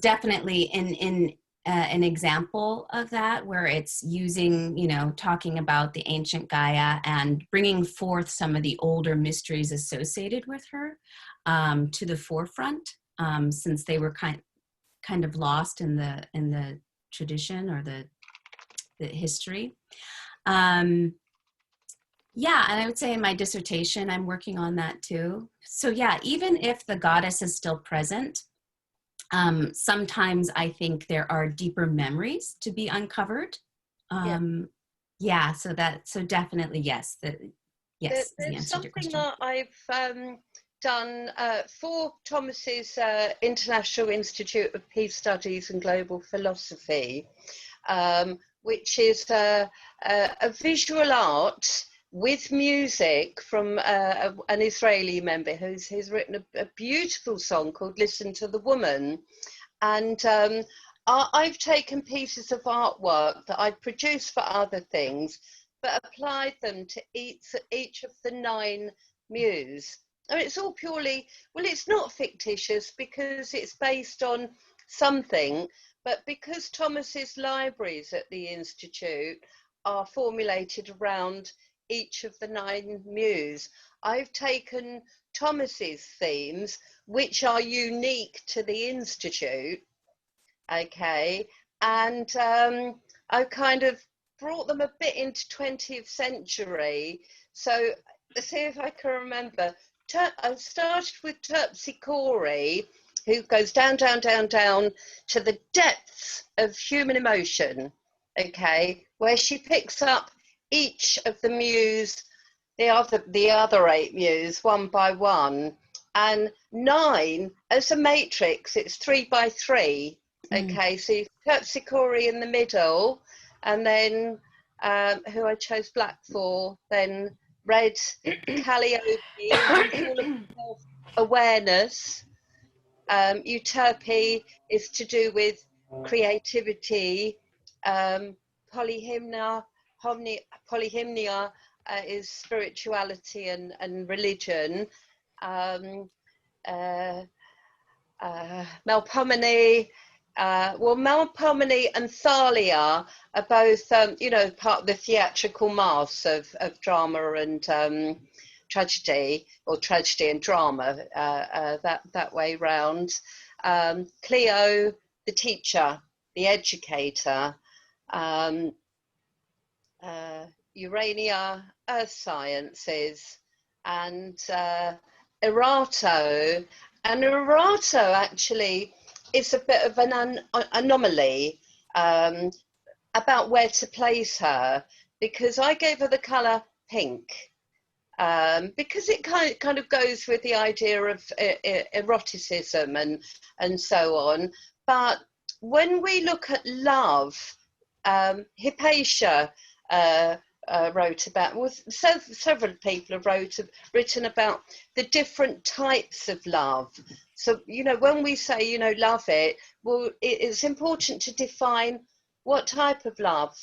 definitely in an example of that, where it's using, you know, talking about the ancient Gaia and bringing forth some of the older mysteries associated with her to the forefront, since they were kind of lost in the tradition or the history. Yeah, and I would say in my dissertation, I'm working on that too. So yeah, even if the goddess is still present, sometimes I think there are deeper memories to be uncovered. Yeah, so definitely yes. Yes, the There's answer to your something question. that I've done for Thomas's International Institute of Peace Studies and Global Philosophy, which is a visual art with music from an Israeli member who's written a beautiful song called "Listen to the Woman," and I've taken pieces of artwork that I'd produced for other things, but applied them to each of the 9 muse. I mean, it's all purely, well, it's not fictitious because it's based on something, but because Thomas's libraries at the Institute are formulated around each of the 9 muse, I've taken Thomas's themes, which are unique to the Institute, okay, and I've kind of brought them a bit into 20th century. So let's see if I can remember. I started with Terpsichore, who goes down, down, down, down to the depths of human emotion, okay, where she picks up each of the muse, the other 8 muse, one by one, and 9 as a matrix. It's 3 by 3. Okay, so you've Terpsichore in the middle, and then who I chose black for, then red Calliope, full of self-awareness. Euterpe is to do with creativity. Polyhymnia is spirituality and religion. Melpomene, Melpomene and Thalia are both, you know, part of the theatrical mass of drama and tragedy, or tragedy and drama, that way round. Clio, the teacher, the educator. Urania, earth sciences, and Erato. And Erato actually is a bit of an anomaly about where to place her, because I gave her the colour pink, because it kind of goes with the idea of eroticism and so on. But when we look at love, Hypatia wrote about, well, several people have written about the different types of love. So, you know, when we say, you know, love it, well, it's important to define what type of love.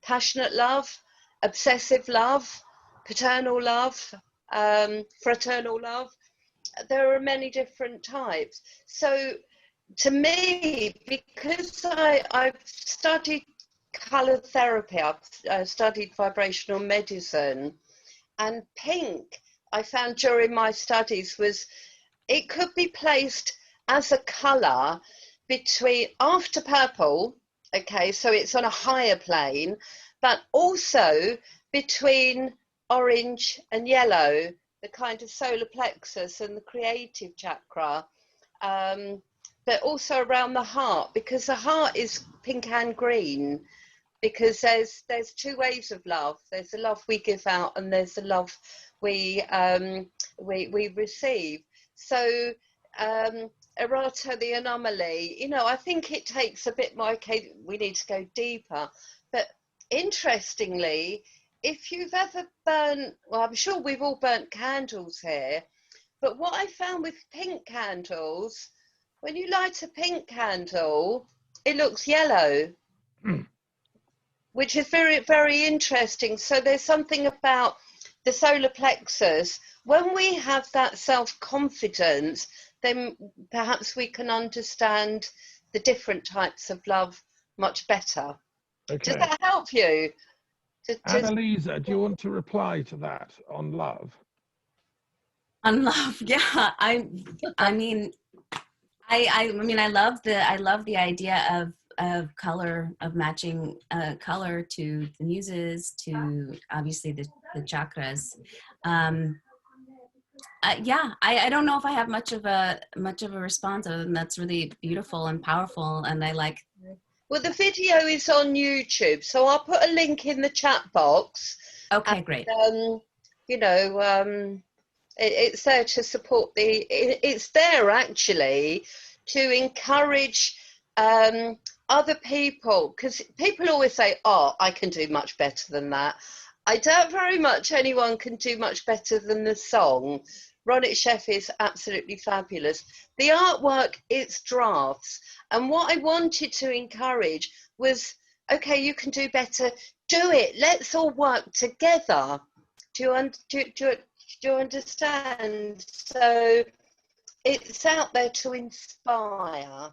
Passionate love, obsessive love, paternal love, fraternal love. There are many different types. So to me, because I've studied colour therapy, I've studied vibrational medicine, and pink, I found during my studies, was it could be placed as a colour between, after purple, okay, so it's on a higher plane, but also between orange and yellow, the kind of solar plexus and the creative chakra, but also around the heart, because the heart is pink and green, because there's 2 ways of love. There's the love we give out, and there's the love we receive. So Erato, the anomaly, you know, I think it takes a bit more, okay, we need to go deeper. But interestingly, if you've ever burnt, well, I'm sure we've all burnt candles here, but what I found with pink candles, when you light a pink candle, it looks yellow, which is very, very interesting. So there's something about the solar plexus. When we have that self-confidence, then perhaps we can understand the different types of love much better. Okay. Does that help you? Annalisa, do you want to reply to that on love? On love, yeah. I mean, I love the idea of color, of matching color to the muses, to obviously the chakras. Yeah, I don't know if I have much of a response other than that's really beautiful and powerful, and I like. Well, the video is on YouTube, so I'll put a link in the chat box. Okay, and, great. You know, it's there to support it's there actually to encourage other people, because people always say, oh, I can do much better than that. I doubt very much anyone can do much better than the song. Ronit Chef is absolutely fabulous. The artwork, it's drafts. And what I wanted to encourage was, okay, you can do better, do it. Let's all work together. Do you understand? So it's out there to inspire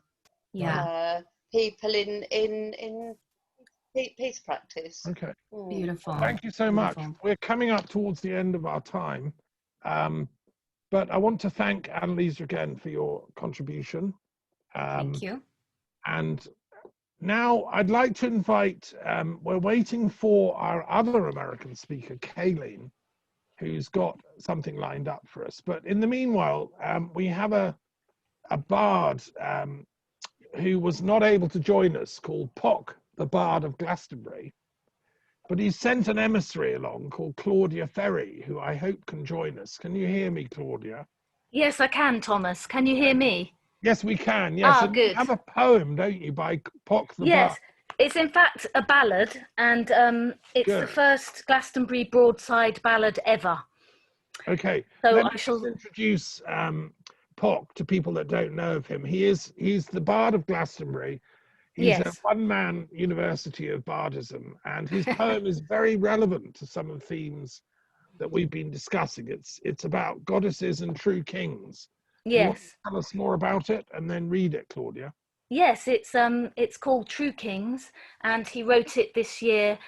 people in peace practice. Okay. Beautiful. Thank you so much. We're coming up towards the end of our time. But I want to thank Annalisa again for your contribution. Thank you. And now I'd like to invite, we're waiting for our other American speaker, Kayleen, who's got something lined up for us. But in the meanwhile, we have a bard who was not able to join us, called Pock, the Bard of Glastonbury. But he sent an emissary along called Claudia Ferri, who I hope can join us. Can you hear me, Claudia? Yes, I can, Thomas. Can you hear me? Yes, we can. Yes. Ah, and good. you have a poem, don't you, by Pock the Yes, Bard? it's in fact a ballad, and it's Good. the first Glastonbury broadside ballad ever. Okay. So Let I me shall just introduce Pock to people that don't know of him. He's the Bard of Glastonbury. He's a one-man university of bardism, and his poem is very relevant to some of the themes that we've been discussing. It's about goddesses and true kings. Yes. Do you want to tell us more about it and then read it, Claudia? Yes, it's called True Kings, and he wrote it this year.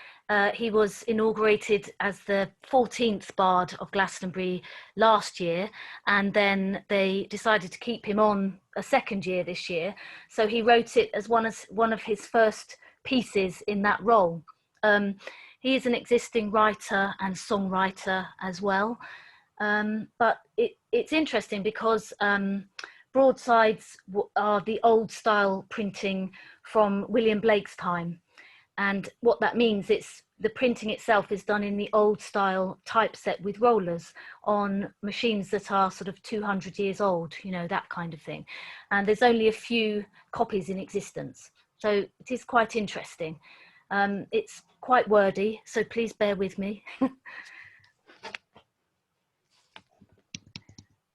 He was inaugurated as the 14th Bard of Glastonbury last year, and then they decided to keep him on a second year this year. So he wrote it as one of his first pieces in that role. He is an existing writer and songwriter as well, but it's interesting because broadsides are the old style printing from William Blake's time. And what that means, it's the printing itself is done in the old style typeset with rollers on machines that are sort of 200 years old, you know, that kind of thing. And there's only a few copies in existence. So it is quite interesting. It's quite wordy, so please bear with me.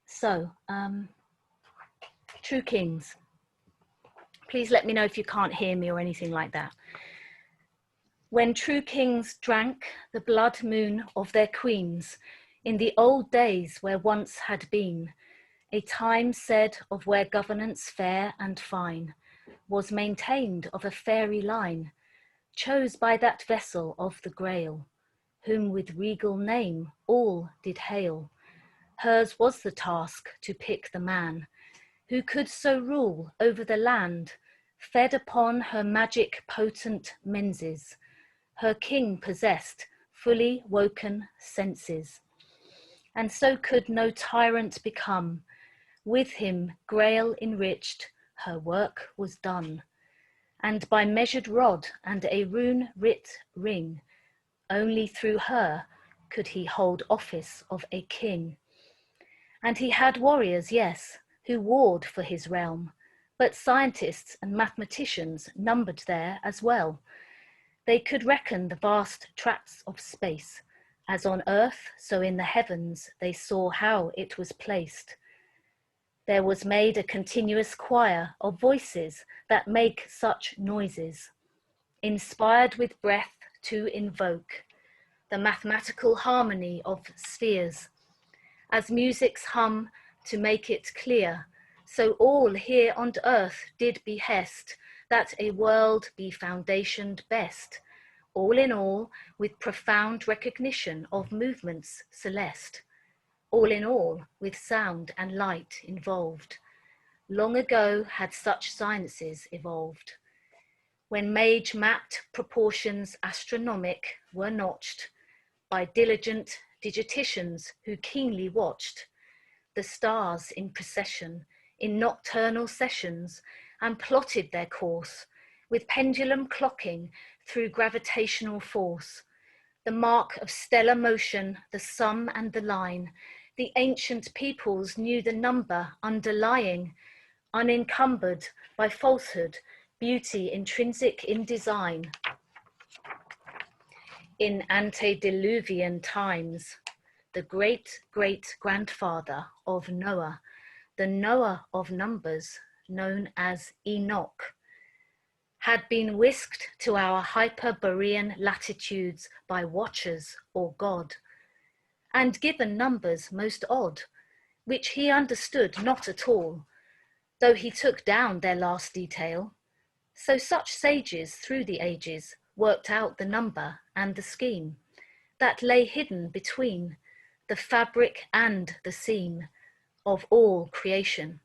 So, True Kings. Please let me know if you can't hear me or anything like that. When true kings drank the blood moon of their queens, in the old days where once had been, a time said of where governance fair and fine was maintained of a fairy line, chose by that vessel of the Grail, whom with regal name all did hail. Hers was the task to pick the man, who could so rule over the land, fed upon her magic potent menses, her king possessed fully woken senses. And so could no tyrant become, with him Grail enriched, her work was done. And by measured rod and a rune writ ring, only through her could he hold office of a king. And he had warriors, yes, who warred for his realm, but scientists and mathematicians numbered there as well. They could reckon the vast tracts of space, as on earth, so in the heavens they saw how it was placed. There was made a continuous choir of voices that make such noises, inspired with breath to invoke the mathematical harmony of spheres, as music's hum to make it clear. So all here on earth did behest that a world be foundationed best, all in all, with profound recognition of movements celeste, all in all, with sound and light involved. Long ago had such sciences evolved, when mage mapped proportions astronomic were notched by diligent digiticians who keenly watched the stars in procession in nocturnal sessions and plotted their course with pendulum clocking through gravitational force, the mark of stellar motion, the sum and the line. The ancient peoples knew the number underlying, unencumbered by falsehood, beauty intrinsic in design. In antediluvian times, the great-great-grandfather of Noah, the Noah of numbers, known as Enoch, had been whisked to our Hyperborean latitudes by watchers or God, and given numbers most odd, which he understood not at all, though he took down their last detail. So such sages through the ages worked out the number and the scheme that lay hidden between the fabric and the seam of all creation.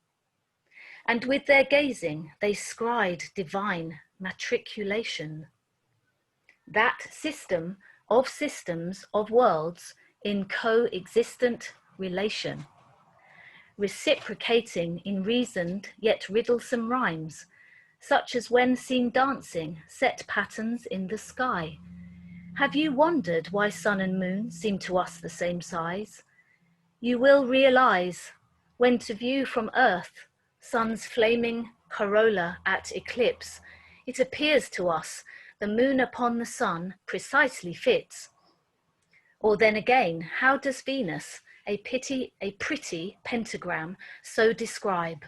And with their gazing, they scried divine matriculation. That system of systems of worlds in coexistent relation, reciprocating in reasoned yet riddlesome rhymes, such as when seen dancing set patterns in the sky. Have you wondered why sun and moon seem to us the same size? You will realize when to view from earth sun's flaming corolla at eclipse, it appears to us the moon upon the sun precisely fits. Or then again, how does Venus, a pretty pentagram, so describe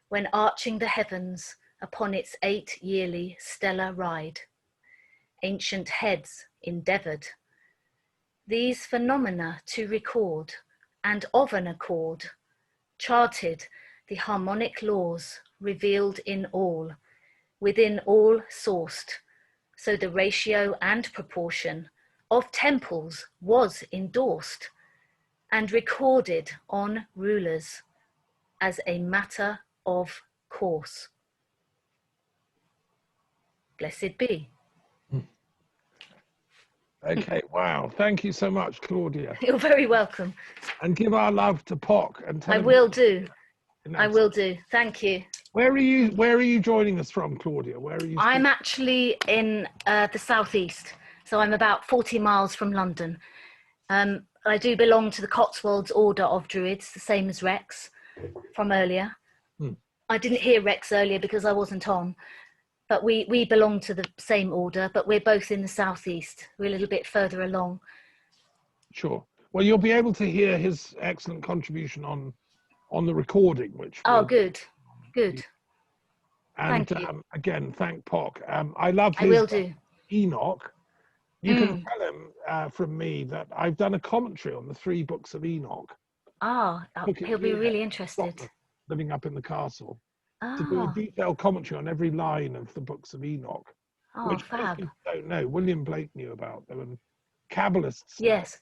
when arching the heavens upon its 8-yearly stellar ride? Ancient heads endeavoured these phenomena to record, and of an accord charted the harmonic laws revealed in all, within all sourced, so the ratio and proportion of temples was endorsed and recorded on rulers as a matter of course. Blessed be. Okay, wow. Thank you so much, Claudia. You're very welcome. And give our love to POC. And tell I him will do. I next. will do. Thank you. Where are you joining us from, Claudia? Where are you? I'm actually in the southeast, so I'm about 40 miles from London. I do belong to the Cotswolds Order of Druids, the same as Rex from earlier. I didn't hear Rex earlier because I wasn't on, but we belong to the same order, but we're both in the southeast. We're a little bit further along. Sure. Well, you'll be able to hear his excellent contribution on the recording, which. Oh, good. Good. And thank you. Again, thank POC. I love his I will do. Enoch. You can tell him from me that I've done a commentary on the 3 books of Enoch. Ah, he'll be really interested. Living up in the castle. Ah. To do a detailed commentary on every line of the books of Enoch. Oh, which fab. most people don't know. William Blake knew about them, and Kabbalists. Yes.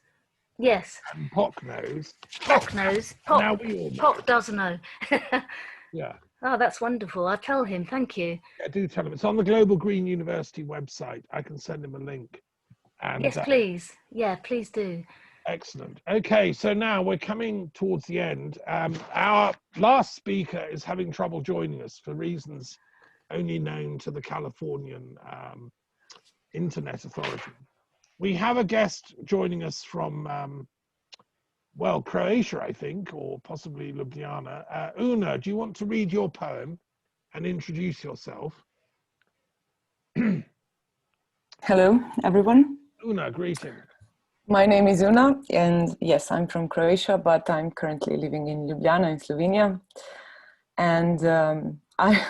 Yes. And POC knows. POC knows. Now we all know. POC does know. Yeah. Oh, that's wonderful. I'll tell him. Thank you. Yeah, do tell him. It's on the Global Green University website. I can send him a link. And, yes, please. Yeah, please do. Excellent. Okay, so now we're coming towards the end. Our last speaker is having trouble joining us for reasons only known to the Californian Internet Authority. We have a guest joining us from, well, Croatia, I think, or possibly Ljubljana. Una, do you want to read your poem and introduce yourself? Hello, everyone. Una, greeting. My name is Una, and yes, I'm from Croatia, but I'm currently living in Ljubljana in Slovenia. And I,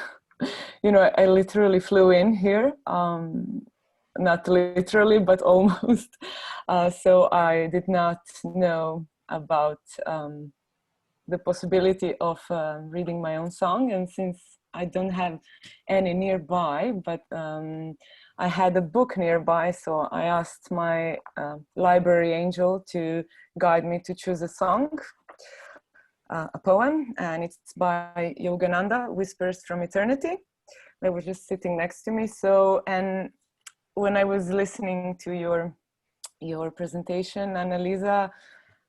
I literally flew in here, not literally, but almost. So I did not know about the possibility of reading my own song. And since I don't have any nearby, but I had a book nearby, so I asked my library angel to guide me to choose a song, a poem, and it's by Yogananda, Whispers from Eternity. They were just sitting next to me. So, and when I was listening to your presentation, Annalisa,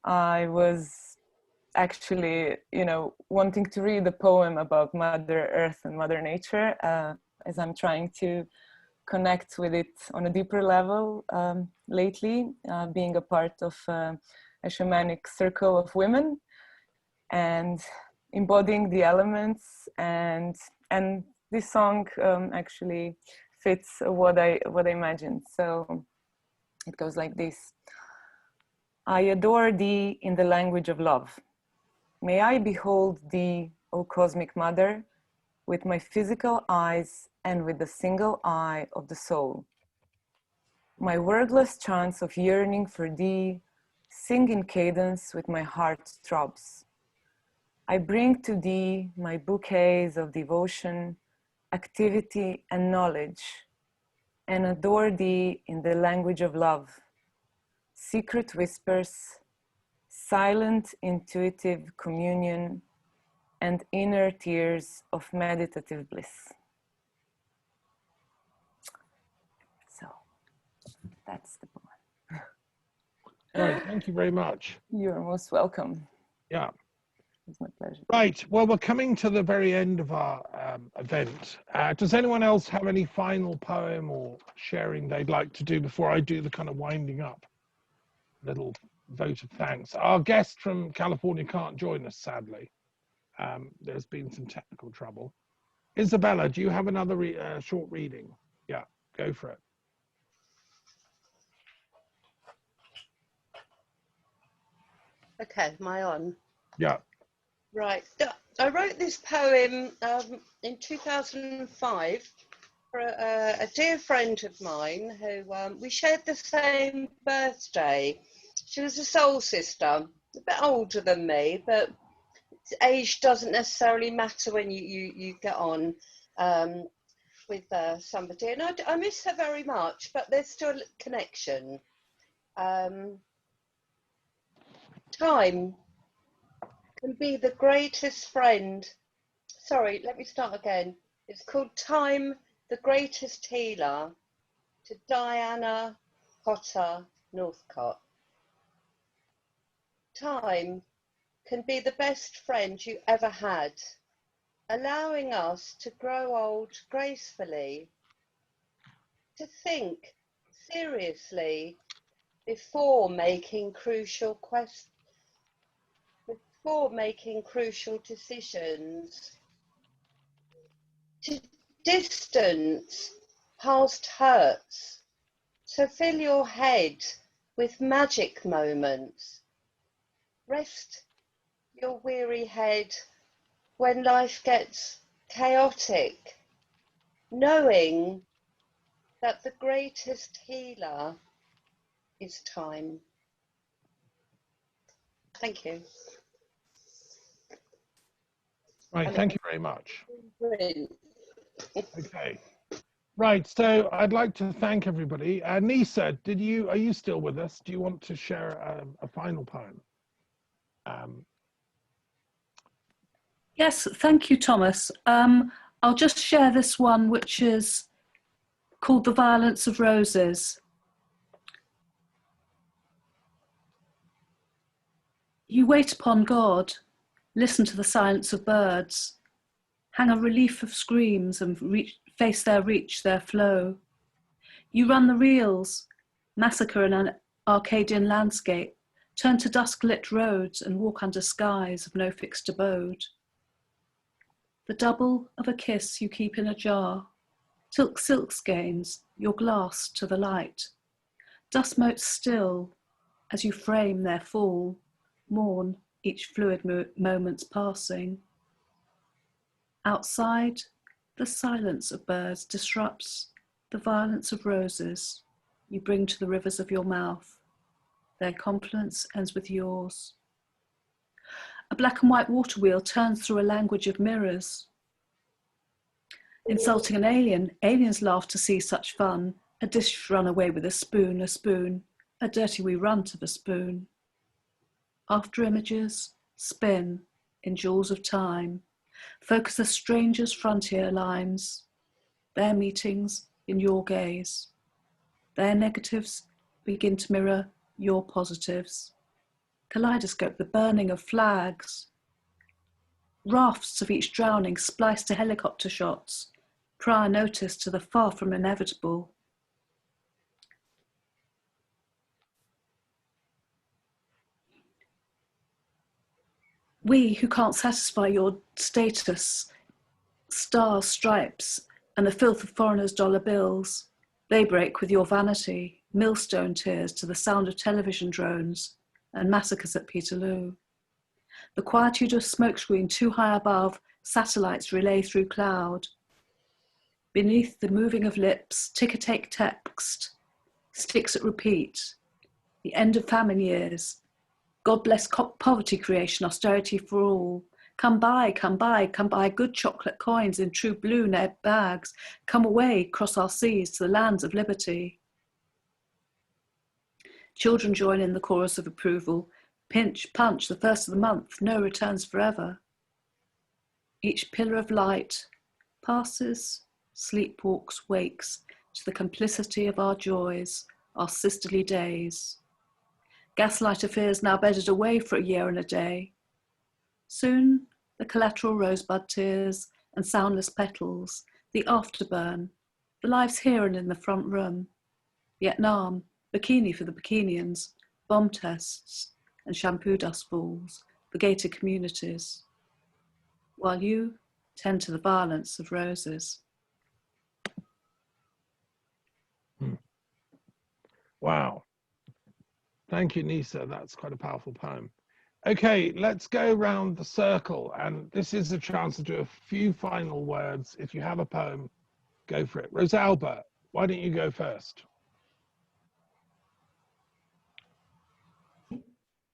I was actually, wanting to read a poem about Mother Earth and Mother Nature, as I'm trying to connect with it on a deeper level lately, being a part of a shamanic circle of women and embodying the elements, and this song actually fits what I imagined. So it goes like this. I adore thee in the language of love. May I behold thee, O cosmic mother, with my physical eyes and with the single eye of the soul. My wordless chants of yearning for thee sing in cadence with my heart throbs. I bring to thee my bouquets of devotion, activity, and knowledge, and adore thee in the language of love, secret whispers, silent intuitive communion, and inner tears of meditative bliss. So that's the poem. Right, thank you very much. You're most welcome. Yeah. It's my pleasure. Right, well, we're coming to the very end of our event. Does anyone else have any final poem or sharing they'd like to do before I do the kind of winding up little vote of thanks? Our guest from California can't join us, sadly. There's been some technical trouble. Isabella, do you have another short reading? Yeah, go for it. Okay, am I on? Yeah. Right. I wrote this poem in 2005 for a dear friend of mine who we shared the same birthday. She was a soul sister, a bit older than me, but age doesn't necessarily matter when you get on with somebody. And I miss her very much, but there's still a connection. Time can be the greatest friend. Sorry, let me start again. It's called Time, the Greatest Healer, to Diana Potter Northcott. Time can be the best friend you ever had, allowing us to grow old gracefully, to think seriously before making crucial decisions, to distance past hurts, so fill your head with magic moments. Rest your weary head when life gets chaotic, knowing that the greatest healer is time. Thank you. Right, thank you very much. Okay. Right, so I'd like to thank everybody. Nisa, are you still with us? Do you want to share a final poem? Yes, thank you, Thomas. I'll just share this one, which is called The Violence of Roses. You wait upon God, listen to the silence of birds, hang a relief of screams and face their reach, their flow. You run the reels, massacre in an Arcadian landscape, turn to dusk-lit roads and walk under skies of no fixed abode. The double of a kiss you keep in a jar, silk skeins, your glass to the light. Dust motes still as you frame their fall, mourn each fluid moment's passing. Outside, the silence of birds disrupts the violence of roses you bring to the rivers of your mouth. Their confluence ends with yours. A black and white water wheel turns through a language of mirrors. Insulting an alien, aliens laugh to see such fun. A dish run away with a spoon, a dirty wee runt of a spoon. After images, spin in jewels of time. Focus a stranger's frontier lines. Their meetings in your gaze. Their negatives begin to mirror your positives. Kaleidoscope the burning of flags. Rafts of each drowning spliced to helicopter shots. Prior notice to the far from inevitable. We who can't satisfy your status, stars, stripes, and the filth of foreigners' dollar bills, they break with your vanity, millstone tears to the sound of television drones and massacres at Peterloo. The quietude of smokescreen too high above, satellites relay through cloud. Beneath the moving of lips, ticker-take text, sticks at repeat. The end of famine years. God bless poverty creation, austerity for all. Come buy, good chocolate coins in true blue net bags. Come away, cross our seas to the lands of liberty. Children join in the chorus of approval. Pinch, punch, the first of the month, no returns forever. Each pillar of light passes, sleepwalks, wakes to the complicity of our joys, our sisterly days. Gaslight affairs now bedded away for a year and a day. Soon, the collateral rosebud tears and soundless petals, the afterburn, the lives here and in the front room. Vietnam, bikini for the bikinians, bomb tests, and shampoo dust falls, the gated communities. While you tend to the violence of roses. Wow. Thank you, Nisa. That's quite a powerful poem. Okay, let's go round the circle. And this is a chance to do a few final words. If you have a poem, go for it. Rosalba, why don't you go first?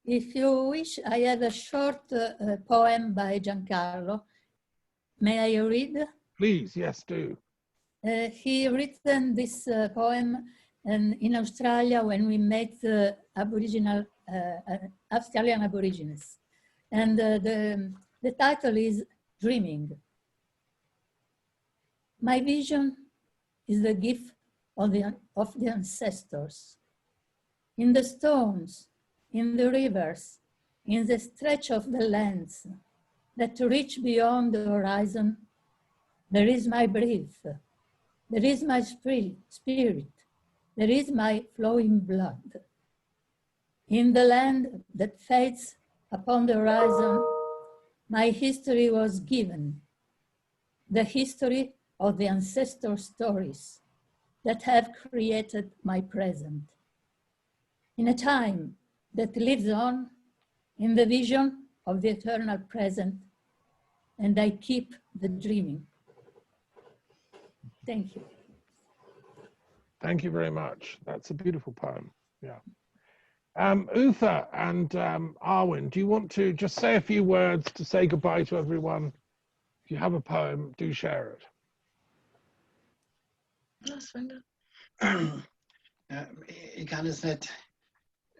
If you wish, I have a short poem by Giancarlo. May I read? Please, yes, do. He written this poem in Australia when we met Australian Aborigines. And the title is Dreaming. My vision is the gift of the ancestors. In the stones, in the rivers, in the stretch of the lands that reach beyond the horizon, there is my breath, there is my spirit, there is my flowing blood. In the land that fades upon the horizon, my history was given, the history of the ancestor stories that have created my present. In a time that lives on in the vision of the eternal present, and I keep the dreaming. Thank you. Thank you very much. That's a beautiful poem. Yeah. Uther and Arwen, do you want to just say a few words to say goodbye to everyone? If you have a poem, do share it. Ich kann es nicht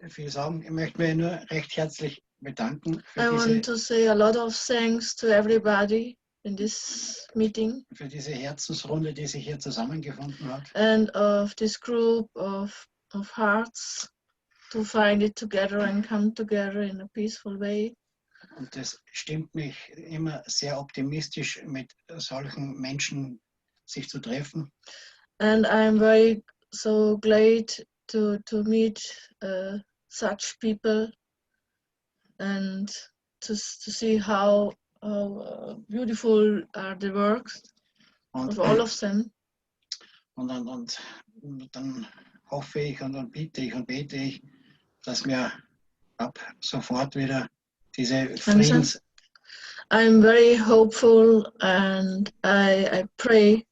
viel sagen. Ich möchte mich nur recht herzlich bedanken I want to say a lot of thanks to everybody in this meeting. Für diese Herzensrunde, die sich hier zusammengefunden hat. And of this group of hearts to find it together and come together in a peaceful way. Und das stimmt mich immer sehr optimistisch, mit solchen Menschen sich zu treffen. And I'm very so glad to meet such people and to see how beautiful are the works of all of them. Und dann hoffe ich und dann bitte ich und bete ich, dass wir ab sofort wieder diese I'm very hopeful, and I pray.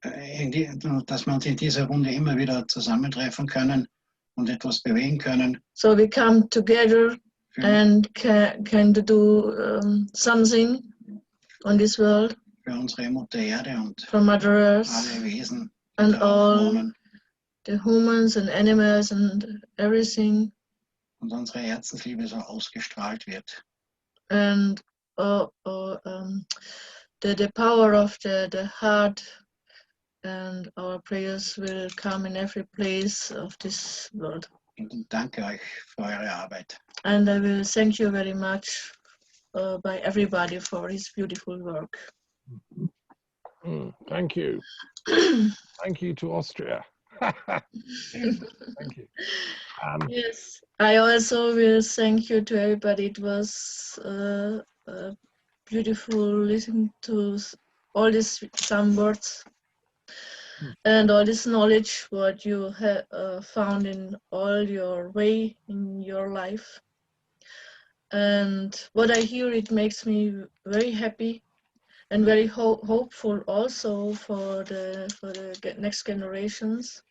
Dass wir uns in dieser Runde immer wieder zusammentreffen können und etwas bewegen können. So we come together and can do something on this world. Für unsere Mutter Erde und for Mother Earth alle Wesen, die and darauf all wohnen. the humans and animals and everything. Und unsere Herzensliebe so ausgestrahlt wird. And the power of the heart and our prayers will come in every place of this world. Und danke euch für eure Arbeit. And I will thank you very much by everybody for his beautiful work. Thank you. Thank you to Austria. Thank you. Yes, I also will thank you to everybody. It was beautiful listening to all these some words and all this knowledge what you have found in all your way in your life. And what I hear, it makes me very happy and very hopeful also for the next generations.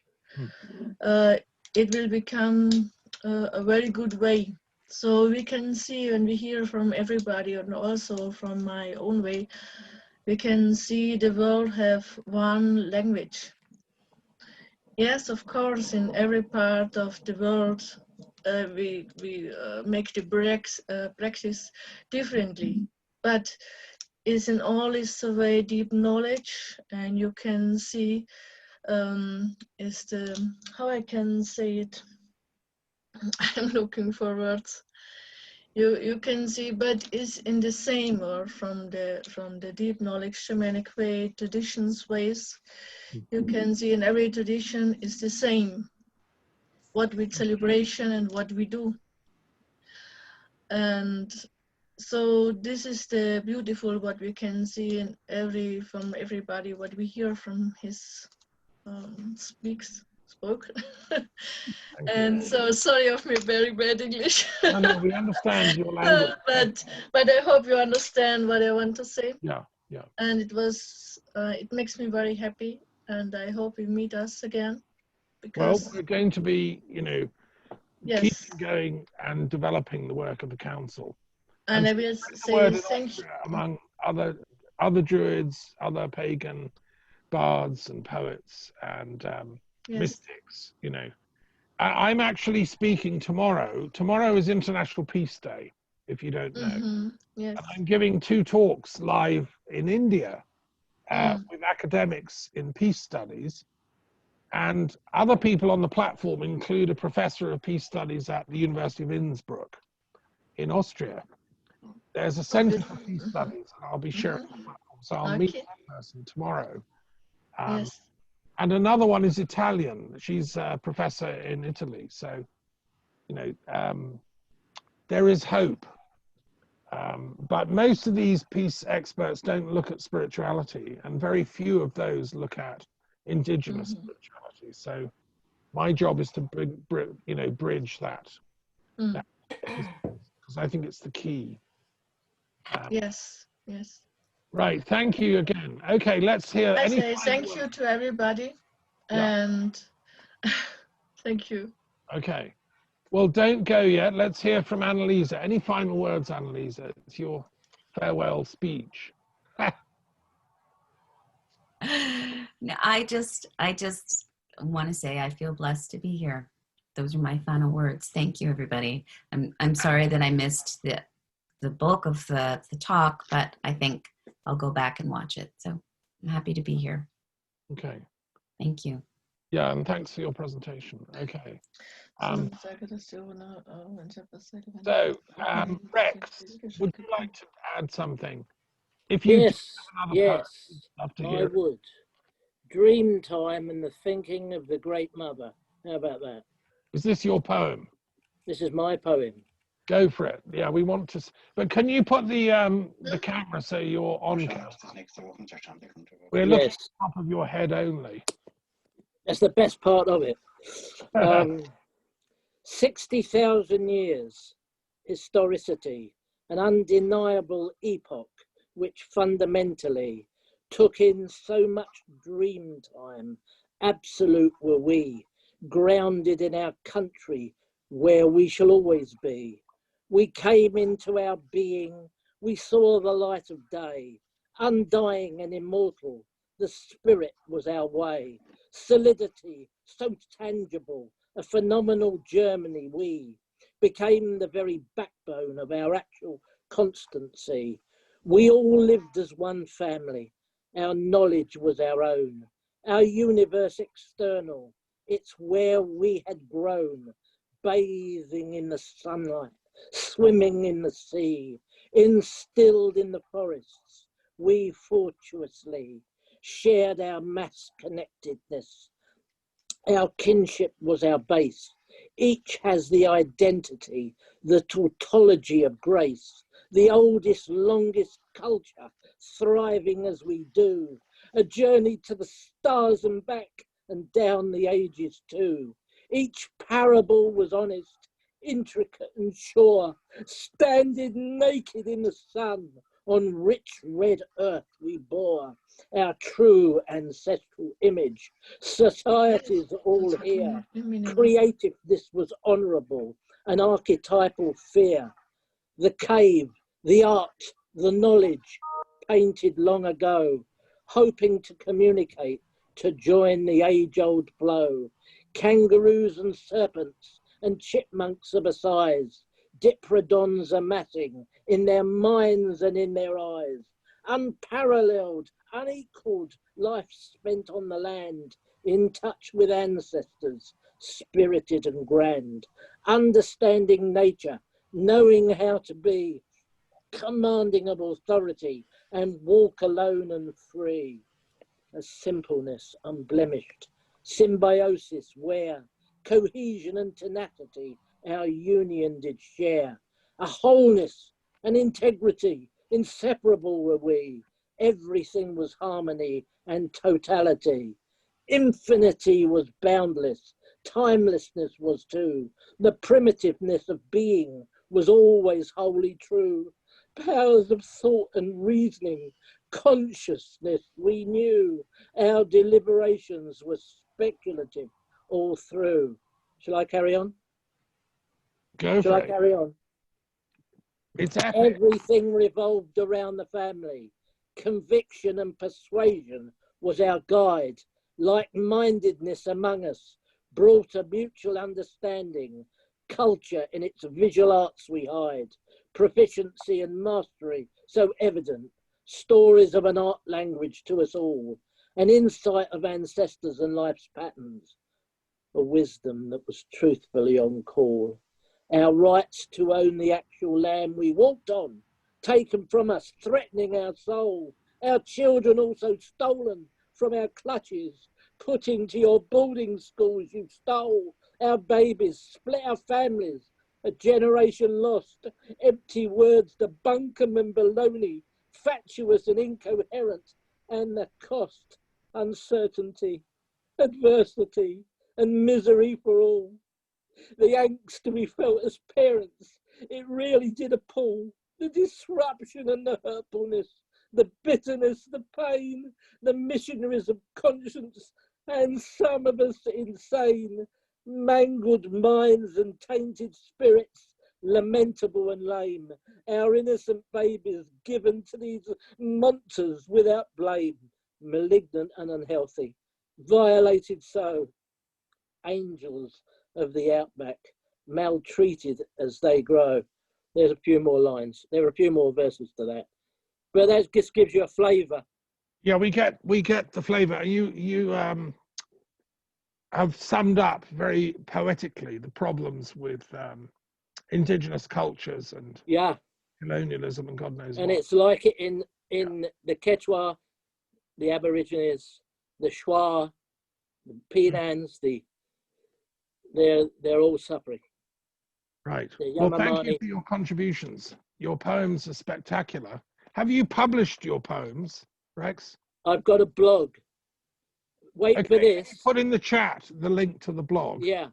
It will become a very good way. So we can see and we hear from everybody, and also from my own way, we can see the world have one language. Yes, of course, in every part of the world, we make the practice differently, but it's in all is a very deep knowledge, and you can see is the, how I can say it, I'm looking for words. You can see, but it's in the same, or from the deep knowledge, shamanic way, traditions ways, you can see in every tradition is the same, what with celebration and what we do. And so this is the beautiful what we can see in from everybody, what we hear from his spoke. And so sorry of me very bad English. No, we understand your language. but I hope you understand what I want to say. Yeah. And it was it makes me very happy, and I hope we meet us again. Because well, we're going to be, yes, keep going and developing the work of the council. And I will say thank you among other druids, other pagan bards and poets and mystics. I'm actually speaking tomorrow. Tomorrow is International Peace Day, if you don't know. Yes. And I'm giving 2 talks live in India with academics in peace studies. And other people on the platform include a professor of peace studies at the University of Innsbruck in Austria. There's a Center for Peace Studies, and I'll be sharing the platform. So I'll meet that person tomorrow. Yes. And another one is Italian. She's a professor in Italy. So, there is hope. But most of these peace experts don't look at spirituality, and very few of those look at indigenous spirituality. So my job is to bridge that. Because I think it's the key. Yes. Right, thank you again. Okay, let's hear. I say thank you to everybody, and thank you. Okay, well, don't go yet. Let's hear from Annalisa. Any final words, Annalisa? It's your farewell speech. No, I just want to say I feel blessed to be here. Those are my final words. Thank you, everybody. I'm sorry that I missed the bulk of the talk, but I think I'll go back and watch it. So I'm happy to be here. Okay. Thank you. Yeah, and thanks for your presentation. Okay. So, Rex, would you like to add something? If you yes, I would. Dream time and the thinking of the Great Mother. How about that? Is this your poem? This is my poem. Go for it. Yeah, we want to. But can you put the camera so you're on camera? We're looking at the top of your head only. That's the best part of it. 60,000 years historicity an undeniable epoch which fundamentally took in so much dream time. Absolute were we, grounded in our country where we shall always be. We came into our being, we saw the light of day, undying and immortal, the spirit was our way. Solidity, so tangible, a phenomenal Germany we became the very backbone of our actual constancy. We all lived as one family, our knowledge was our own, our universe external, it's where we had grown, bathing in the sunlight, swimming in the sea, instilled in the forests, we fortuitously shared our mass connectedness. Our kinship was our base. Each has the identity, the tautology of grace, the oldest, longest culture, thriving as we do, a journey to the stars and back and down the ages too. Each parable was honest, intricate and sure, standing naked in the sun, on rich red earth we bore our true ancestral image. Societies all here, creativeness was honourable, an archetypal fear. The cave, the art, the knowledge, painted long ago, hoping to communicate, to join the age-old flow. Kangaroos and serpents and chipmunks of a size, diprodons amassing in their minds and in their eyes. Unparalleled, unequaled life spent on the land, in touch with ancestors, spirited and grand, understanding nature, knowing how to be, commanding of authority, and walk alone and free. A simpleness unblemished, symbiosis where cohesion and tenacity our union did share. A wholeness, an integrity, inseparable were we. Everything was harmony and totality. Infinity was boundless, timelessness was too. The primitiveness of being was always wholly true. Powers of thought and reasoning, consciousness we knew. Our deliberations were speculative all through. Shall I carry on? Go Shall for I it. carry on? It's epic. Everything revolved around the family. Conviction and persuasion was our guide. Like-mindedness among us brought a mutual understanding. Culture in its visual arts we hide. Proficiency and mastery so evident. Stories of an art language to us all. An insight of ancestors and life's patterns. A wisdom that was truthfully on call. Our rights to own the actual land we walked on, taken from us, threatening our soul. Our children also stolen from our clutches, put into your boarding schools you stole. Our babies, split our families, a generation lost. Empty words, the bunkum and baloney, fatuous and incoherent, and the cost, uncertainty, adversity, and misery for all. The angst we felt as parents, it really did appall. The disruption and the hurtfulness, the bitterness, the pain, the missionaries of conscience, and some of us insane, mangled minds and tainted spirits, lamentable and lame. Our innocent babies given to these monsters without blame, malignant and unhealthy, violated so. Angels of the outback, maltreated as they grow. There's a few more lines. There are a few more verses to that, but that just gives you a flavour. Yeah, we get the flavour. You have summed up very poetically the problems with indigenous cultures and colonialism and God knows and what. It's like it in the Quechua, the Aborigines, the Shuar, the Pinans, they're all suffering. Right. Well, thank you for your contributions. Your poems are spectacular. Have you published your poems, Rex? I've got a blog. Wait for this. Put in the chat the link to the blog. Yeah.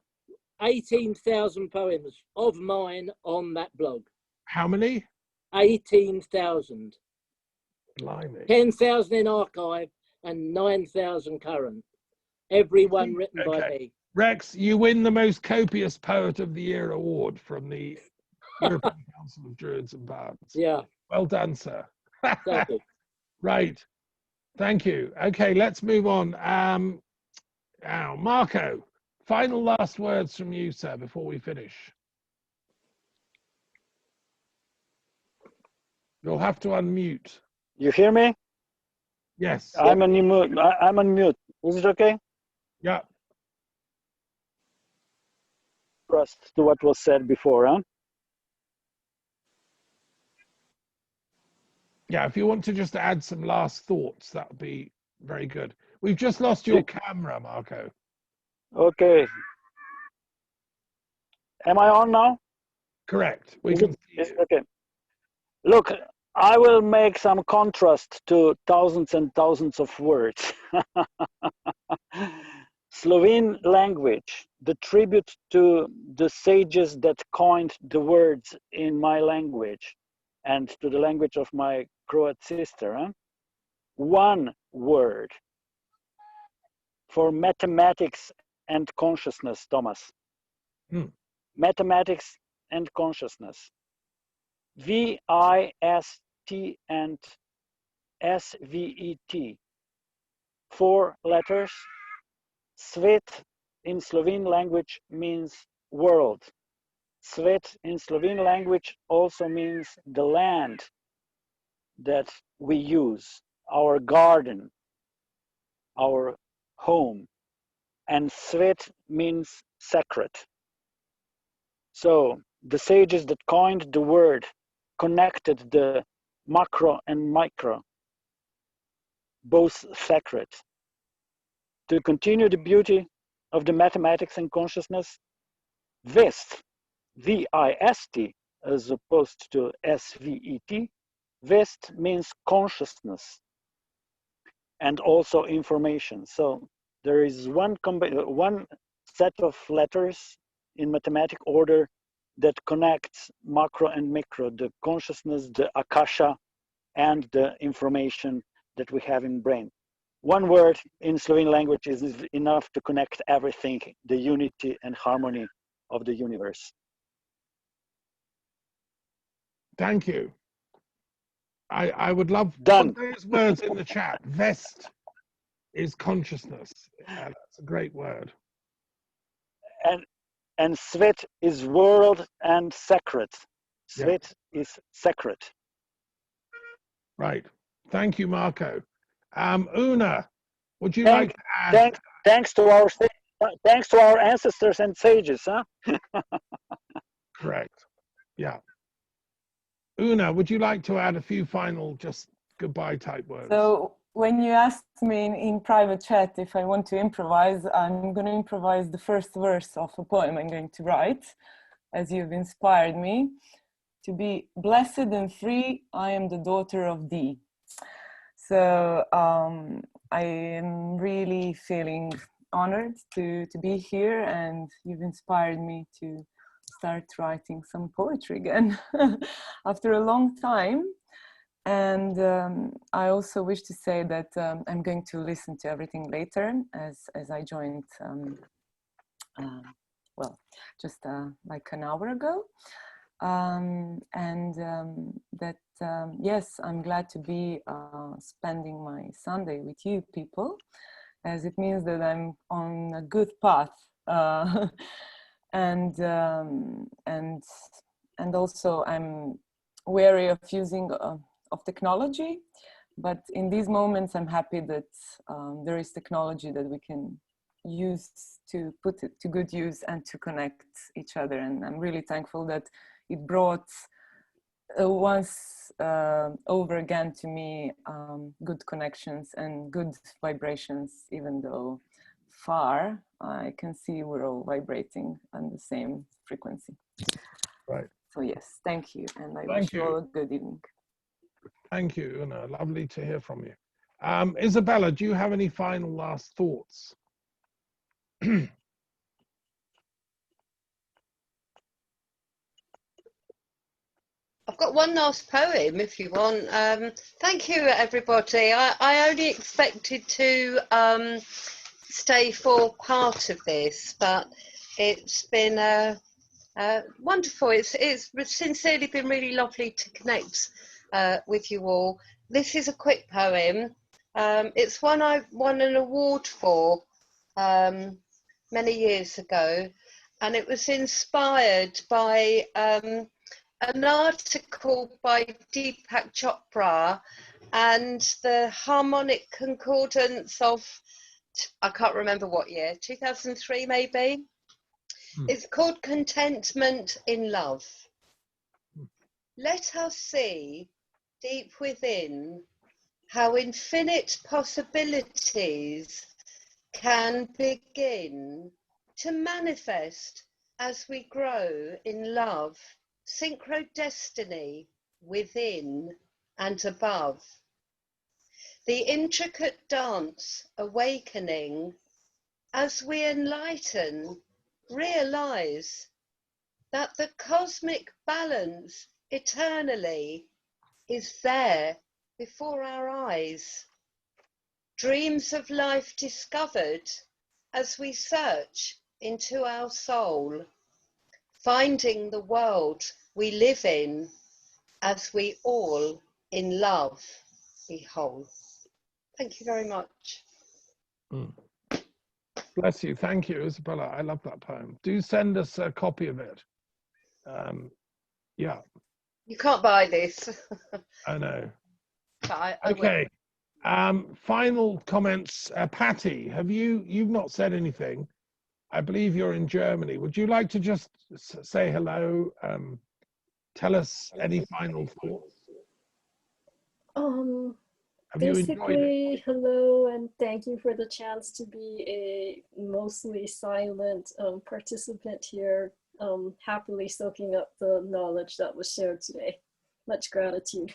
18,000 poems of mine on that blog. How many? 18,000. Blimey. 10,000 in archive and 9,000 current. Everyone written by me. Rex, you win the most copious Poet of the Year award from the European Council of Druids and Bards. Yeah. Well done, sir. Thank you. Right. Thank you. Okay, let's move on. Now, Marko, final last words from you, sir, before we finish. You'll have to unmute. You hear me? Yes. I'm on mute. I'm on mute. Is it okay? Yeah. Trust to what was said before, huh? Yeah, if you want to just add some last thoughts, that would be very good. We've just lost your camera, Marko. Okay. Am I on now? Correct. We can see you. Okay. Look, I will make some contrast to thousands and thousands of words. Slovene language, the tribute to the sages that coined the words in my language and to the language of my Croat sister. Huh? One word for mathematics and consciousness, Thomas. Mathematics and consciousness. V-I-S-T and S-V-E-T. 4 letters. Svet in Slovene language means world. Svet in Slovene language also means the land that we use, our garden, our home. And Svet means sacred. So the sages that coined the word connected the macro and micro, both sacred. To continue the beauty of the mathematics and consciousness, Vest, V-I-S-T, as opposed to S-V-E-T, Vest means consciousness and also information. So there is one set of letters in mathematic order that connects macro and micro, the consciousness, the akasha, and the information that we have in brain. One word in Slovene language is enough to connect everything, the unity and harmony of the universe. Thank you. I would love those words in the chat. Vest is consciousness. That's a great word. And Svet is world and sacred. Svet is sacred. Right. Thank you, Marko. Una, would you like to add? Thanks to our ancestors and sages, huh? Correct. Yeah. Una, would you like to add a few final, just goodbye type words? So when you asked me in private chat if I want to improvise, I'm going to improvise the first verse of a poem I'm going to write, as you've inspired me to be blessed and free. I am the daughter of thee. So I am really feeling honored to be here, and you've inspired me to start writing some poetry again after a long time. And I also wish to say that I'm going to listen to everything later as I joined, well, just like an hour ago. That yes, I'm glad to be spending my Sunday with you people, as it means that I'm on a good path, and also I'm wary of using of technology, but in these moments I'm happy that there is technology that we can use to put it to good use and to connect each other, and I'm really thankful that it brought once over again to me good connections and good vibrations, even though far I can see we're all vibrating on the same frequency. Right. So yes, thank you, and I wish you all a good evening. Thank you, Una. Lovely to hear from you. Isabella, do you have any final last thoughts? I've got one last poem if you want. Thank you, everybody. I only expected to stay for part of this, but it's been wonderful. It's sincerely been really lovely to connect with you all. This is a quick poem. It's one I won an award for many years ago, and it was inspired by an article by Deepak Chopra and the harmonic concordance of, I can't remember what year, 2003 maybe. It's called Contentment in Love. Let us see deep within how infinite possibilities can begin to manifest as we grow in love, synchrodestiny within and above. The intricate dance awakening as we enlighten, realize that the cosmic balance eternally is there before our eyes. Dreams of life discovered as we search into our soul, finding the world we live in as we all in love be whole. Thank you very much. Bless you. Thank you, Isabella. I love that poem. Do send us a copy of it. Yeah. You can't buy this. I know. But I Okay. Final comments. Patty, you've not said anything. I believe you're in Germany. Would you like to just say hello? Tell us any final thoughts? Have you enjoyed it? Basically, hello, and thank you for the chance to be a mostly silent participant here, happily soaking up the knowledge that was shared today. Much gratitude.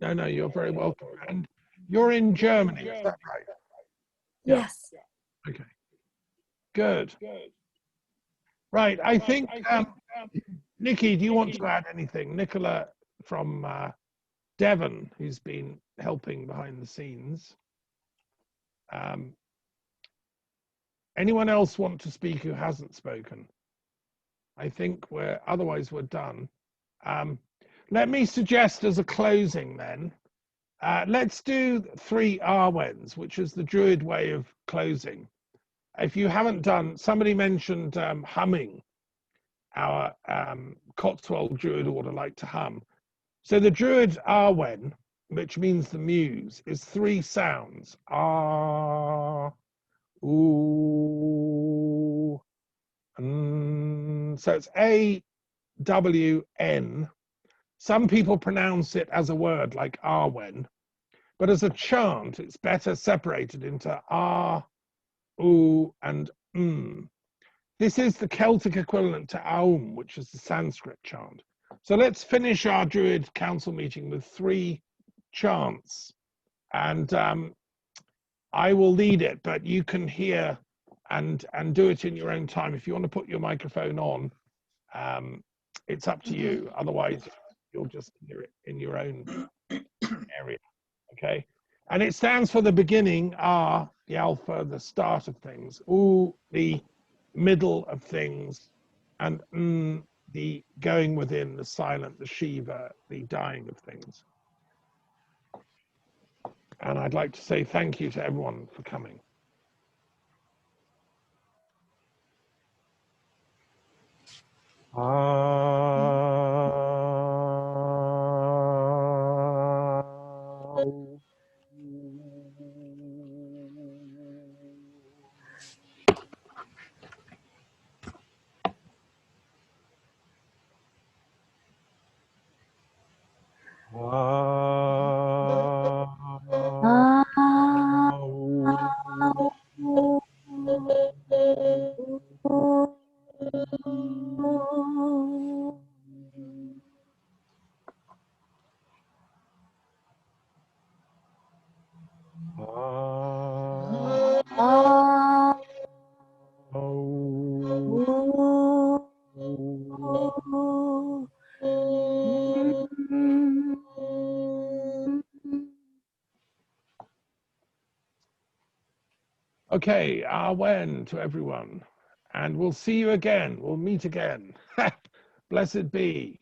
No, you're very welcome. And you're in Germany, is that right? Yes. Okay. Good. Right, I think, Nikki, do you want to add anything? Nicola from Devon, who's been helping behind the scenes. Anyone else want to speak who hasn't spoken? I think otherwise we're done. Let me suggest as a closing then, let's do 3 Arwens, which is the Druid way of closing. If you haven't done, somebody mentioned humming. Our Cotswold Druid order like to hum. So the Druid Arwen, which means the muse, is 3 sounds. Ah, ooh, so it's A, W, N. Some people pronounce it as a word like Arwen, but as a chant, it's better separated into Ah, ooh, and This is the Celtic equivalent to Aum, which is the Sanskrit chant. So let's finish our Druid Council meeting with 3 chants, and I will lead it, but you can hear and do it in your own time. If you want to put your microphone on, it's up to you. Otherwise, you'll just hear it in your own area. Okay, and it stands for the beginning, R, the alpha, the start of things, U, the middle of things, and the going within, the silent, the Shiva, the dying of things. And I'd like to say thank you to everyone for coming. Okay, Awen to everyone. And we'll see you again. We'll meet again. Blessed be.